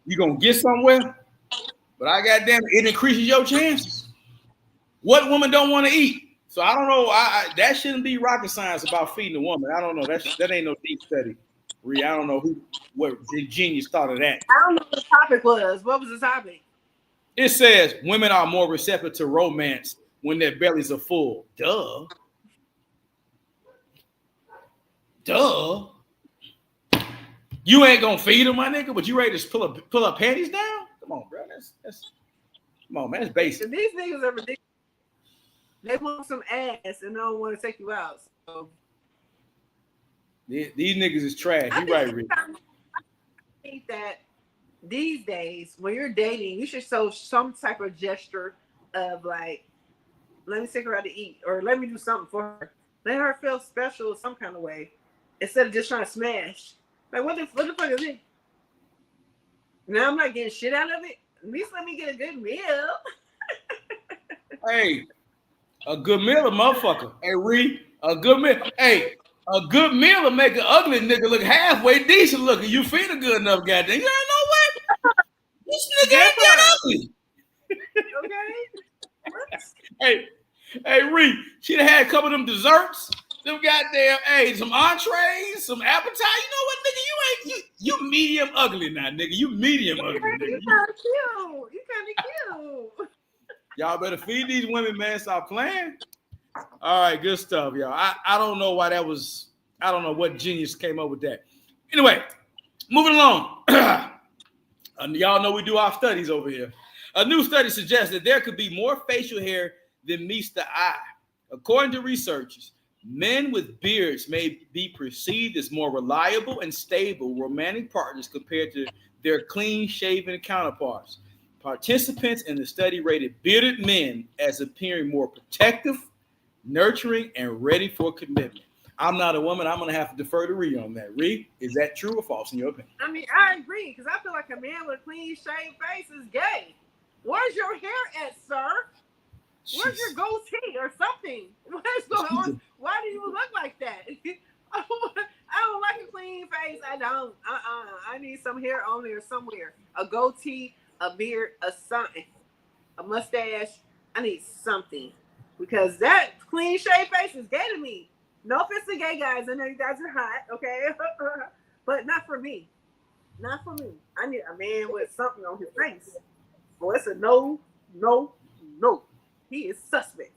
you're gonna get somewhere, but I goddamn it increases your chances. What woman don't want to eat? So I don't know. That shouldn't be rocket science about feeding a woman. I don't know. That ain't no deep study. I don't know what genius thought of that.
I don't know what the topic was. What was the topic?
It says women are more receptive to romance when their bellies are full. Duh. You ain't gonna feed them, my nigga, but you ready to pull up panties down? Come on, bro. That's come on, man. That's basic.
These niggas are ridiculous. They want some ass and don't want to take you out. So
these niggas is trash. You right, Rick.
I think that these days, when you're dating, you should show some type of gesture of like, let me take her out to eat, or let me do something for her. Let her feel special some kind of way, instead of just trying to smash. Like, what the fuck is it? Now I'm not getting shit out of it. At least let me get a good meal.
Hey, a good meal, a motherfucker. Hey, Ree, a good meal. Hey, a good meal will make an ugly nigga look halfway decent looking. You feel good enough, goddamn. You ain't know what? This nigga ain't that ugly.
Okay.
Hey, Ree, she'd have had a couple of them desserts. Them goddamn, hey, some entrees, some appetite. You know what, nigga? You medium ugly now, nigga. You medium ugly, nigga.
You kind of cute. You kind of cute.
Y'all better feed these women, man. Stop playing. All right, good stuff, y'all. I don't know why that was. I don't know what genius came up with that. Anyway, moving along. Y'all know we do our studies over here. A new study suggests that there could be more facial hair than meets the eye. According to researchers, men with beards may be perceived as more reliable and stable romantic partners compared to their clean-shaven counterparts. Participants in the study rated bearded men as appearing more protective, nurturing, and ready for commitment. I'm not a woman. I'm going to have to defer to Ree on that. Ree, is that true or false in your opinion?
I mean, I agree, because I feel like a man with a clean-shaved face is gay. Where's your hair at, sir? Where's your goatee or something? What is going on? Why do you look like that? I don't like a clean face. I don't. I need some hair on there somewhere. A goatee, a beard, a something, a mustache. I need something, because that clean shaved face is gay to me. No offense to gay guys. I know you guys are hot, okay? But not for me. Not for me. I need a man with something on his face. Well, it's a no. He is suspect.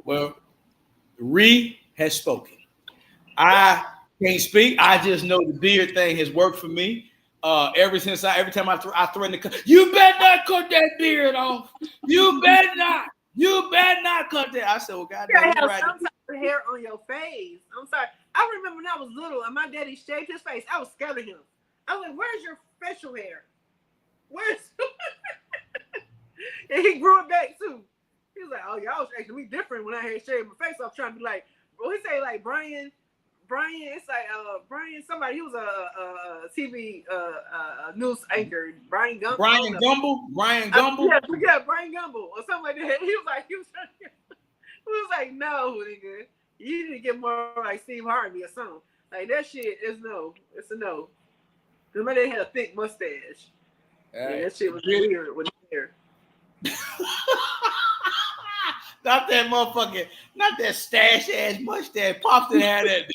Well, Ree has spoken. I can't speak. I just know the beard thing has worked for me. Every time I threaten to cut, you better not cut that beard off. You better not. You better not cut that. I said, well, goddamn,
you have
right.
some type of hair on your face. I'm sorry. I remember when I was little and my daddy shaved his face. I was scared of him. I was like, where's your facial hair? Where's and he grew it back too. He was like, oh, y'all was acting me different when I had shaved my face off, trying to be like, well, he say like Brian, it's like Brian, somebody, he was a TV news anchor, Brian Gumble.
Brian Gumble?
Yeah, Brian Gumble or something like that. He was like, no, nigga, you need to get more like Steve Harvey or something. Like that shit is no. It's a no. Because my dad had a thick mustache. Yeah, that shit was weird with hair.
Not that motherfucking, not that stash ass mustache. Pops didn't have that.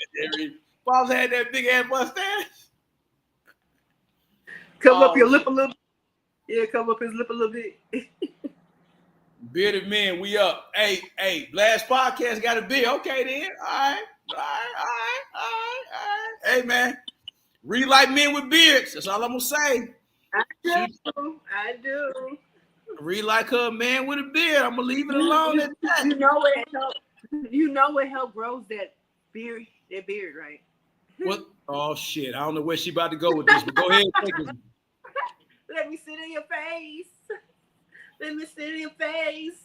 Pops had that big ass mustache.
Come up your lip a little bit. Yeah, come up his lip a little bit.
Bearded men, we up. Hey, last podcast got a beard. Okay then. All right. Hey man, read like men with beards. That's all I'm gonna say.
I do.
Read like her man with a beard. I'm gonna leave it alone at that.
You know what help grows that beard, right?
What? Oh shit! I don't know where she about to go with this, but go ahead and take it.
Let me sit in your face. Let me sit in your face.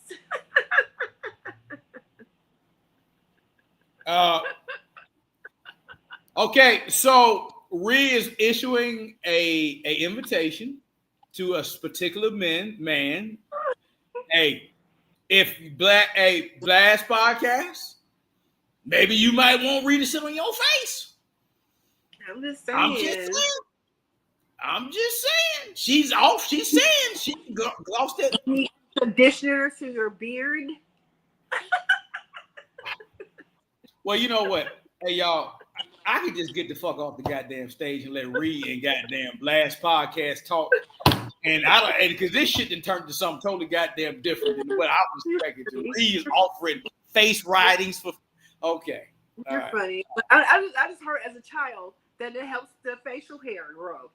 Okay, so Ree is issuing a invitation to a particular man. Hey, if Blast podcast, maybe you might want Ree to sit on your face.
I'm just saying.
She's off. She's saying she lost it.
Conditioner to your beard.
Well, you know what? Hey, y'all, I could just get the fuck off the goddamn stage and let Reed and goddamn Blast Podcast talk. And I don't, because this shit done turned to something totally goddamn different than what I was expecting to. Reed is offering face writings for. Okay.
You're right. Funny. But I just heard as a child that it helps the facial hair grow.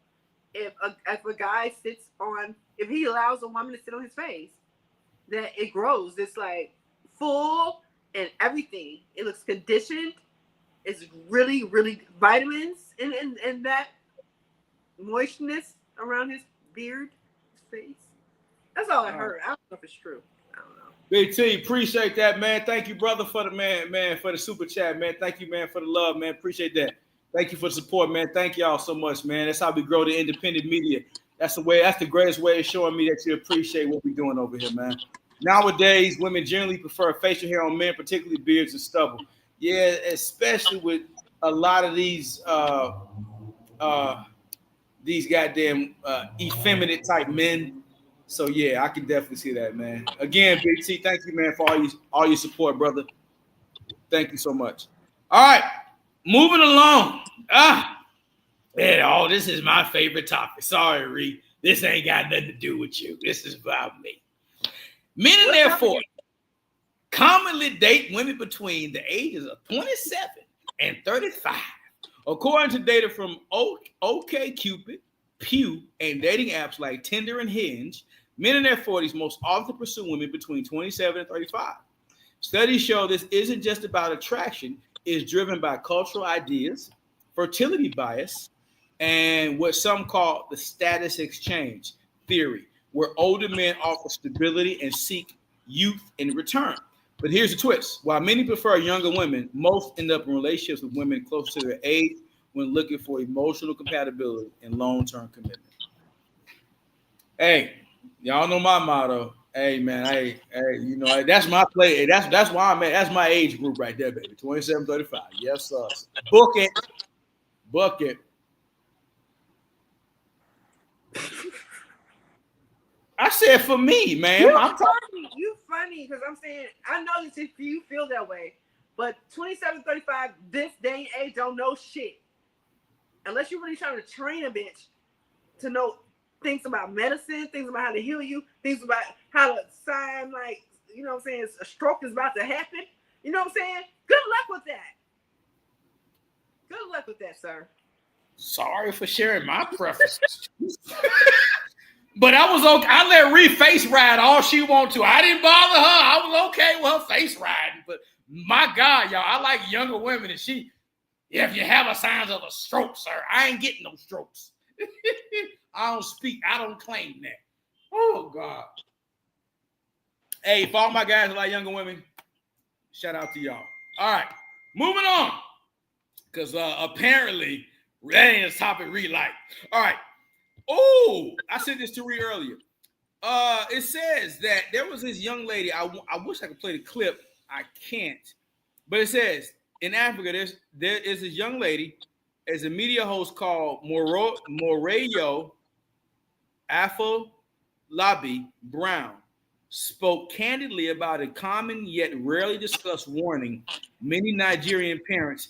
If a guy sits on, if he allows a woman to sit on his face, that it grows. It's like full and everything. It looks conditioned. It's really, really vitamins in that moistness around his beard, his face. That's all I heard. I don't know if it's true. I don't know.
Big T, appreciate that, man. Thank you, brother, for the man, for the super chat, man. Thank you, man, for the love, man. Appreciate that. Thank you for the support, man. Thank y'all so much, man. That's how we grow the independent media. That's the greatest way of showing me that you appreciate what we're doing over here, man. Nowadays, women generally prefer facial hair on men, particularly beards and stubble. Yeah, especially with a lot of these goddamn effeminate type men. So yeah, I can definitely see that, man. Again, Big T, thank you, man, for all your support, brother. Thank you so much. All right, moving along. This is my favorite topic. Sorry, Reed. This ain't got nothing to do with you. This is about me. Men in their 40s commonly date women between the ages of 27 and 35. According to data from OkCupid, Pew, and dating apps like Tinder and Hinge, men in their 40s most often pursue women between 27 and 35. Studies show this isn't just about attraction, it's driven by cultural ideas, fertility bias, and what some call the status exchange theory, where older men offer stability and seek youth in return. But here's the twist. While many prefer younger women, most end up in relationships with women close to their age when looking for emotional compatibility and long-term commitment. Hey, y'all know my motto. Hey, man, hey, you know, that's my play. That's why I'm at. That's my age group right there, baby. 27, 35. Yes, sir. Book it. I said for me, man.
You funny because I'm saying I know that if you feel that way, but 27, 35, this day and age don't know shit. Unless you're really trying to train a bitch to know things about medicine, things about how to heal you, things about how to sign, like, you know what I'm saying, a stroke is about to happen. You know what I'm saying? Good luck with that, sir.
Sorry for sharing my preferences. But I was okay. I let Reed face ride all she want to. I didn't bother her. I was okay with her face riding. But my God, y'all, I like younger women. And if you have a signs of a stroke, sir, I ain't getting no strokes. I don't claim that. Oh, God. Hey, for all my guys who like younger women, shout out to y'all. All right, moving on. Because apparently, that ain't a topic Reed like. All right. Oh, I said this to Reed earlier. It says that there was this young lady. I wish I could play the clip. I can't. But it says, in Africa, there is this young lady as a media host called Morayo Afolabi Brown spoke candidly about a common yet rarely discussed warning many Nigerian parents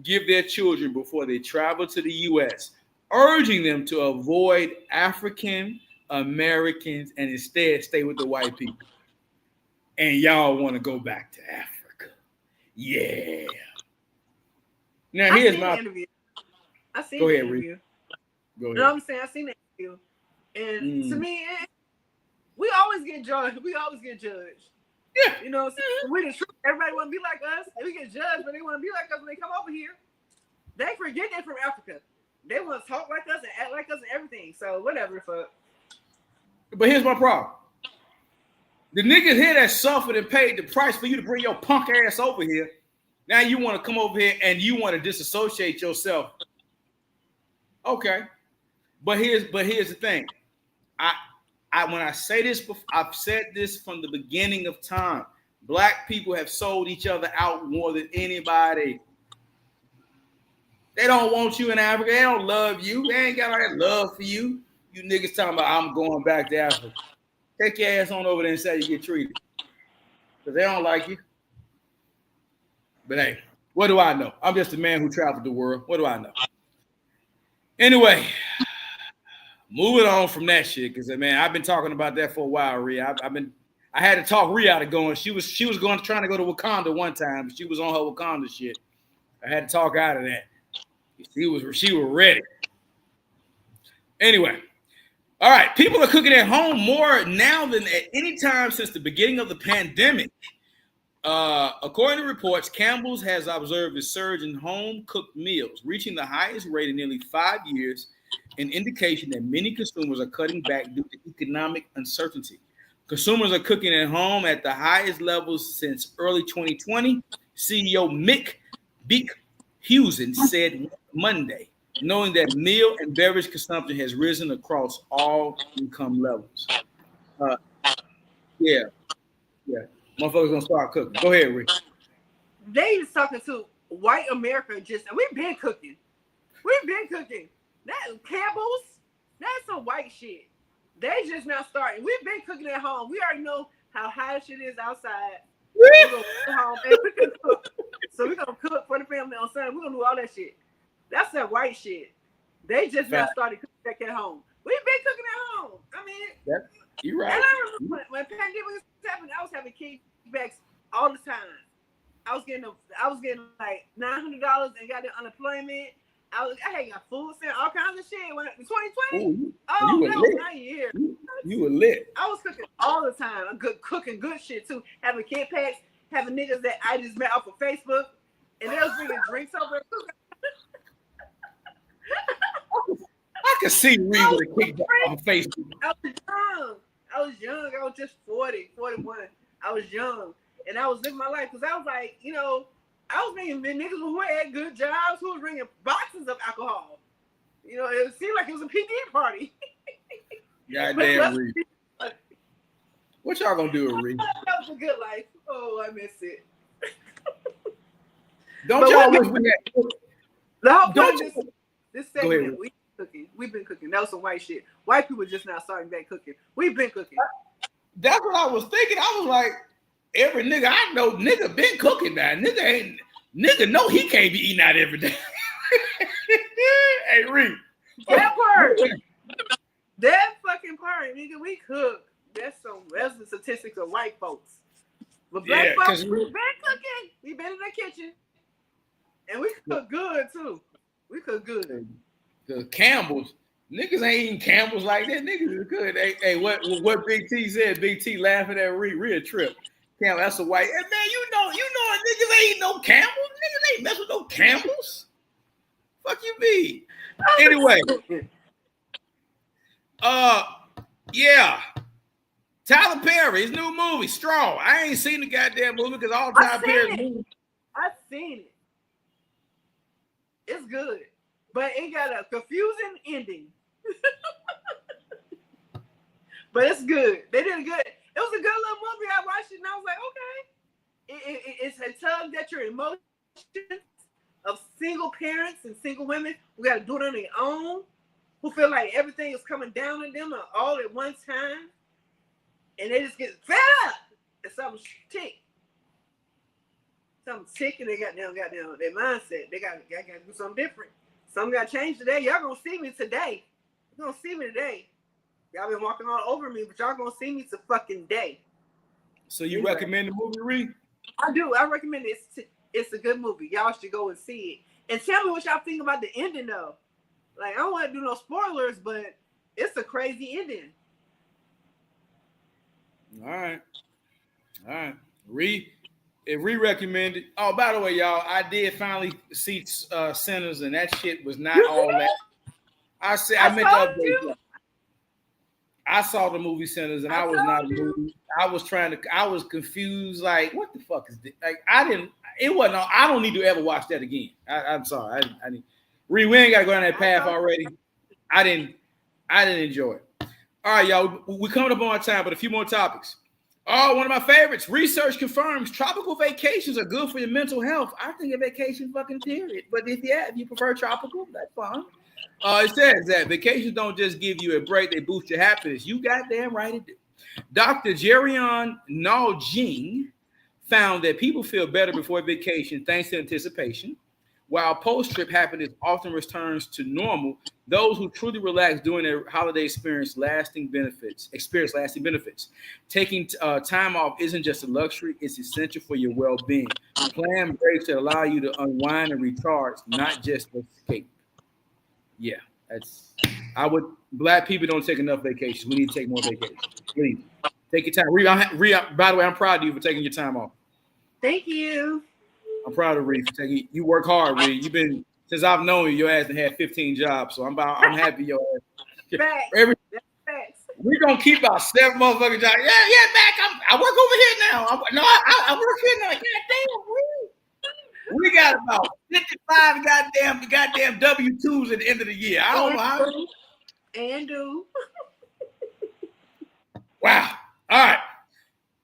give their children before they travel to the U.S., urging them to avoid African Americans and instead stay with the white people. And y'all want to go back to Africa. Yeah. Now, here's my
interview. I seen
the
interview.
Go ahead.
You know what I'm saying? I seen the interview. And to me, we always get judged. Yeah. You know what I'm saying? We the truth. Everybody want to be like us. And we get judged, but they want to be like us when they come over here. They forget they're from Africa. They want to talk like us and act like us and everything. So whatever the fuck.
But here's my problem. The niggas here that suffered and paid the price for you to bring your punk ass over here. Now you want to come over here and you want to disassociate yourself. Okay. But here's the thing. When I say this, I've said this from the beginning of time. Black people have sold each other out more than anybody. They don't want you in Africa. They don't love you. They ain't got all that love for you. You niggas talking about I'm going back to Africa. Take your ass on over there and say you get treated. because they don't like you. But hey, what do I know? I'm just a man who traveled the world. What do I know? Anyway, moving on from that shit, because man, I've been talking about that for a while, Rhea. I had to talk Rhea out of going. She was trying to go to Wakanda one time, but she was on her Wakanda shit. I had to talk her out of that. She was ready. Anyway, all right. People are cooking at home more now than at any time since the beginning of the pandemic. According to reports, Campbell's has observed a surge in home-cooked meals, reaching the highest rate in nearly 5 years, an indication that many consumers are cutting back due to economic uncertainty. Consumers are cooking at home at the highest levels since early 2020. CEO Mick Beekhuizen said Monday, knowing that meal and beverage consumption has risen across all income levels. Yeah. Motherfuckers gonna start cooking. Go ahead, Rick.
They was talking to white America we've been cooking. That Campbell's, that's some white shit. They just now starting. We've been cooking at home. We already know how hot shit is outside. We're gonna go home and we can cook. So we're gonna cook for the family on Sunday. We're gonna do all that shit. That's that white shit. They just now started cooking back at home. We've been cooking at home. I mean,
you're right.
And I remember when pandemic was happening, I was having kickbacks all the time. I was getting like $900 and got the unemployment. I had got food stamps, all kinds of shit. When 2020, that was my year.
You were lit.
I was cooking all the time. I'm cooking good shit too. Having kid packs, having niggas that I just met off of Facebook, and they was bringing drinks over.
I could see Reed with a kickback on Facebook.
I was young. I was just 40, 41. I was young, and I was living my life because I was like, I was bringing niggas who had good jobs, who was bringing boxes of alcohol. It seemed like it was a PD party.
Goddamn, Reed. What y'all gonna do with Reed?
That was a good life. Oh, I miss it.
Don't y'all wish we had?
The whole point of this segment, we've been cooking. That was some white shit. White people just now starting back cooking. We've been cooking.
That's what I was thinking. I was like, every nigga I know, nigga been cooking now. Nigga know he can't be eating out every day. Hey, Reed.
That part. That fucking part, nigga, we cook. That's the statistics of white folks. But black folks, we've been cooking. We've been in the kitchen. And we cook good too. We cook good.
The Campbell's. Niggas ain't eating Campbell's like that. Niggas is good. Hey, what Big T said, Big T laughing at Real trip. Campbell, that's a white. Hey, man, you know niggas ain't eating no Campbell's. Niggas ain't mess with no Campbell's. Fuck you be. Anyway. Yeah. Tyler Perry, his new movie, Straw. I ain't seen the goddamn movie because all Tyler Perry's movies.
I've seen it. It's good. But it got a confusing ending. But it's good. They did good. It was a good little movie. I watched it and I was like, okay. It's a tug at your emotions of single parents and single women who got to do it on their own, who feel like everything is coming down on them all at one time. And they just get fed up. And something tick. Something tick and they got down their mindset. They got to do something different. Something got to change today. Y'all gonna see me today. You're gonna see me today. Y'all been walking all over me, but y'all gonna see me to fucking day.
So you recommend the movie, Reed?
I do. I recommend it. It's a good movie. Y'all should go and see it. And tell me what y'all think about the ending, though. Like, I don't want to do no spoilers, but it's a crazy ending.
All right. Reed. If we recommended, oh, by the way, y'all, I did finally see Sinners, and that shit was not all that. I meant to update. I saw the movie Sinners, and I was not moved. I was confused. Like, what the fuck is this? Like, I don't need to ever watch that again. I'm sorry. I didn't. Reed, we ain't got to go down that path already. I didn't enjoy it. All right, y'all. We're coming up on our time, but a few more topics. Oh, one of my favorites. Research confirms tropical vacations are good for your mental health. I think a vacation fucking period. But if you prefer tropical, that's fine. It says that vacations don't just give you a break, they boost your happiness. You goddamn right it do. Dr. Jerion Naljing found that people feel better before vacation thanks to anticipation. While post-trip happiness often returns to normal, those who truly relax during their holiday experience lasting benefits. Taking time off isn't just a luxury; it's essential for your well-being. Plan breaks that allow you to unwind and recharge, not just escape. Yeah, Black people don't take enough vacations. We need to take more vacations. Please take your time. Reed, by the way, I'm proud of you for taking your time off.
Thank you.
I'm proud of Reed for taking. You work hard, Reed. You've been since I've known you. Your ass had 15 jobs, so I'm happy your ass.
Facts.
We're gonna keep about 7 motherfucking jobs. Yeah, Mac. I work over here now. I work here now. God damn, Reed. We got about 55 goddamn W-2s at the end of the year. I don't know how.
And do.
Wow. All right.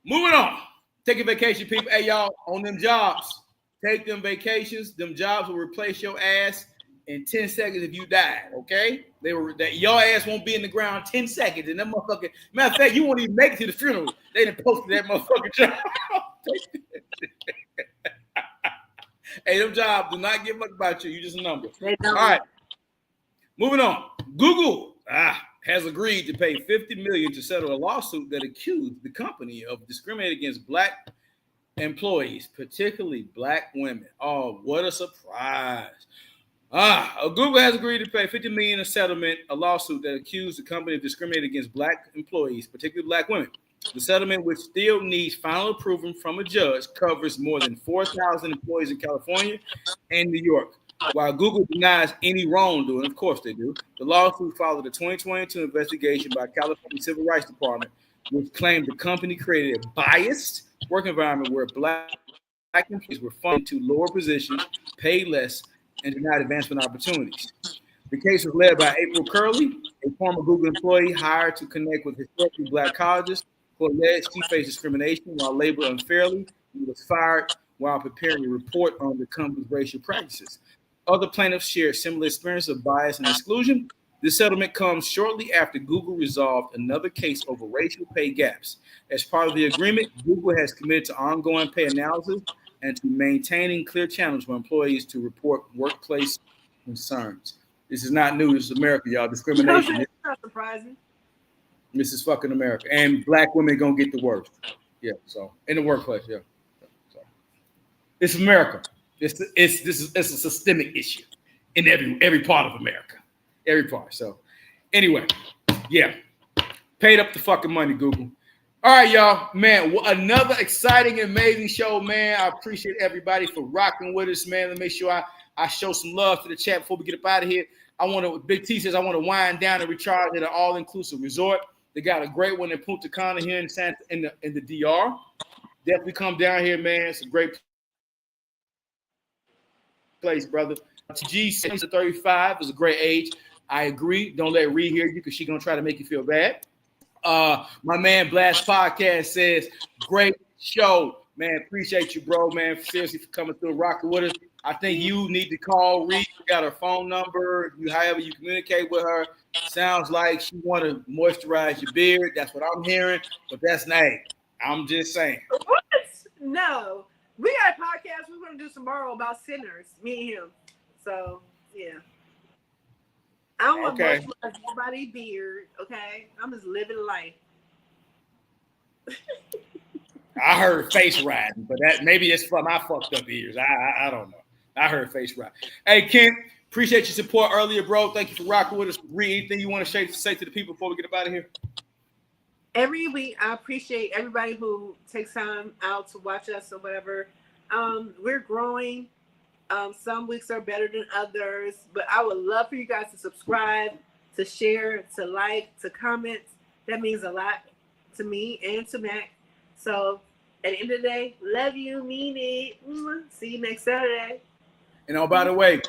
Moving on. Taking vacation, people. Hey, y'all, on them jobs. Take them vacations. Them jobs will replace your ass in 10 seconds if you die. Okay? Your ass won't be in the ground 10 seconds. And that motherfucker, matter of fact, you won't even make it to the funeral. They done posted that motherfucking job. Hey, them jobs do not give a fuck about you. You just a number. All right. Moving on. Google has agreed to pay $50 million to settle a lawsuit that accused the company of discriminating against Black employees, particularly Black women. Oh, what a surprise. Google has agreed to pay $50 million in a lawsuit that accused the company of discriminating against Black employees, particularly Black women. The settlement, which still needs final approval from a judge, covers more than 4,000 employees in California and New York. While Google denies any wrongdoing, of course they do, the lawsuit followed a 2022 investigation by California Civil Rights Department, which claimed the company created a biased work environment where Black employees were funded to lower positions, paid less, and denied advancement opportunities. The case was led by April Curley, a former Google employee hired to connect with historically Black colleges, who alleged she faced discrimination while labeled unfairly and was fired while preparing a report on the company's racial practices. Other plaintiffs shared similar experience of bias and exclusion. This settlement comes shortly after Google resolved another case over racial pay gaps. As part of the agreement, Google has committed to ongoing pay analysis and to maintaining clear channels for employees to report workplace concerns. This is not new. This is America, y'all. Discrimination.
It's not surprising.
This is fucking America. And Black women gonna get the worst. Yeah, so in the workplace, yeah. So it's America. It's a systemic issue in every part of America. Every part. So anyway, yeah. Paid up the fucking money, Google. All right, y'all. Man, another exciting, amazing show, man. I appreciate everybody for rocking with us, man. Let me make sure I show some love to the chat before we get up out of here. Big T says I want to wind down and recharge at an all-inclusive resort. They got a great one in Punta Cana here in the DR. Definitely come down here, man. It's a great place, brother. G6 to 35 is a great age. I agree. Don't let Reed hear you because she's gonna try to make you feel bad. My man Blast Podcast says, great show, man. Appreciate you, bro, man. Seriously for coming through and rocking with us. I think you need to call Reed. You got her phone number. However you communicate with her. Sounds like she want to moisturize your beard. That's what I'm hearing. But that's not. I'm just saying.
What? No. We got a podcast we're going to do tomorrow about sinners, me and him. So, yeah. I don't want to moisturize nobody's beard, okay? I'm just living life.
I heard face riding, but maybe it's for my fucked up ears. I don't know. I heard face riding. Hey, Kent, appreciate your support earlier, bro. Thank you for rocking with us. Reed, anything you want to say to the people before we get up out of here?
Every week, I appreciate everybody who takes time out to watch us or whatever. We're growing. Some weeks are better than others, but I would love for you guys to subscribe, to share, to like, to comment. That means a lot to me and to Mac. So at the end of the day, love you, mean it. See you next Saturday.
And by the way,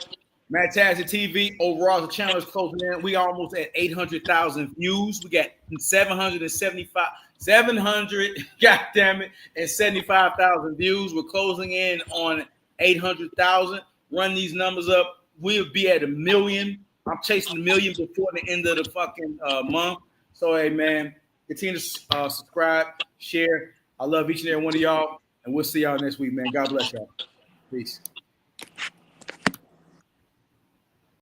Matt Tazzy TV, overall, the channel is closing in. We almost at 800,000 views. We got 75,000 views. We're closing in on 800,000. Run these numbers up. We'll be at 1 million. I'm chasing 1 million before the end of the fucking month. So, hey, man, continue to subscribe, share. I love each and every one of y'all. And we'll see y'all next week, man. God bless y'all. Peace.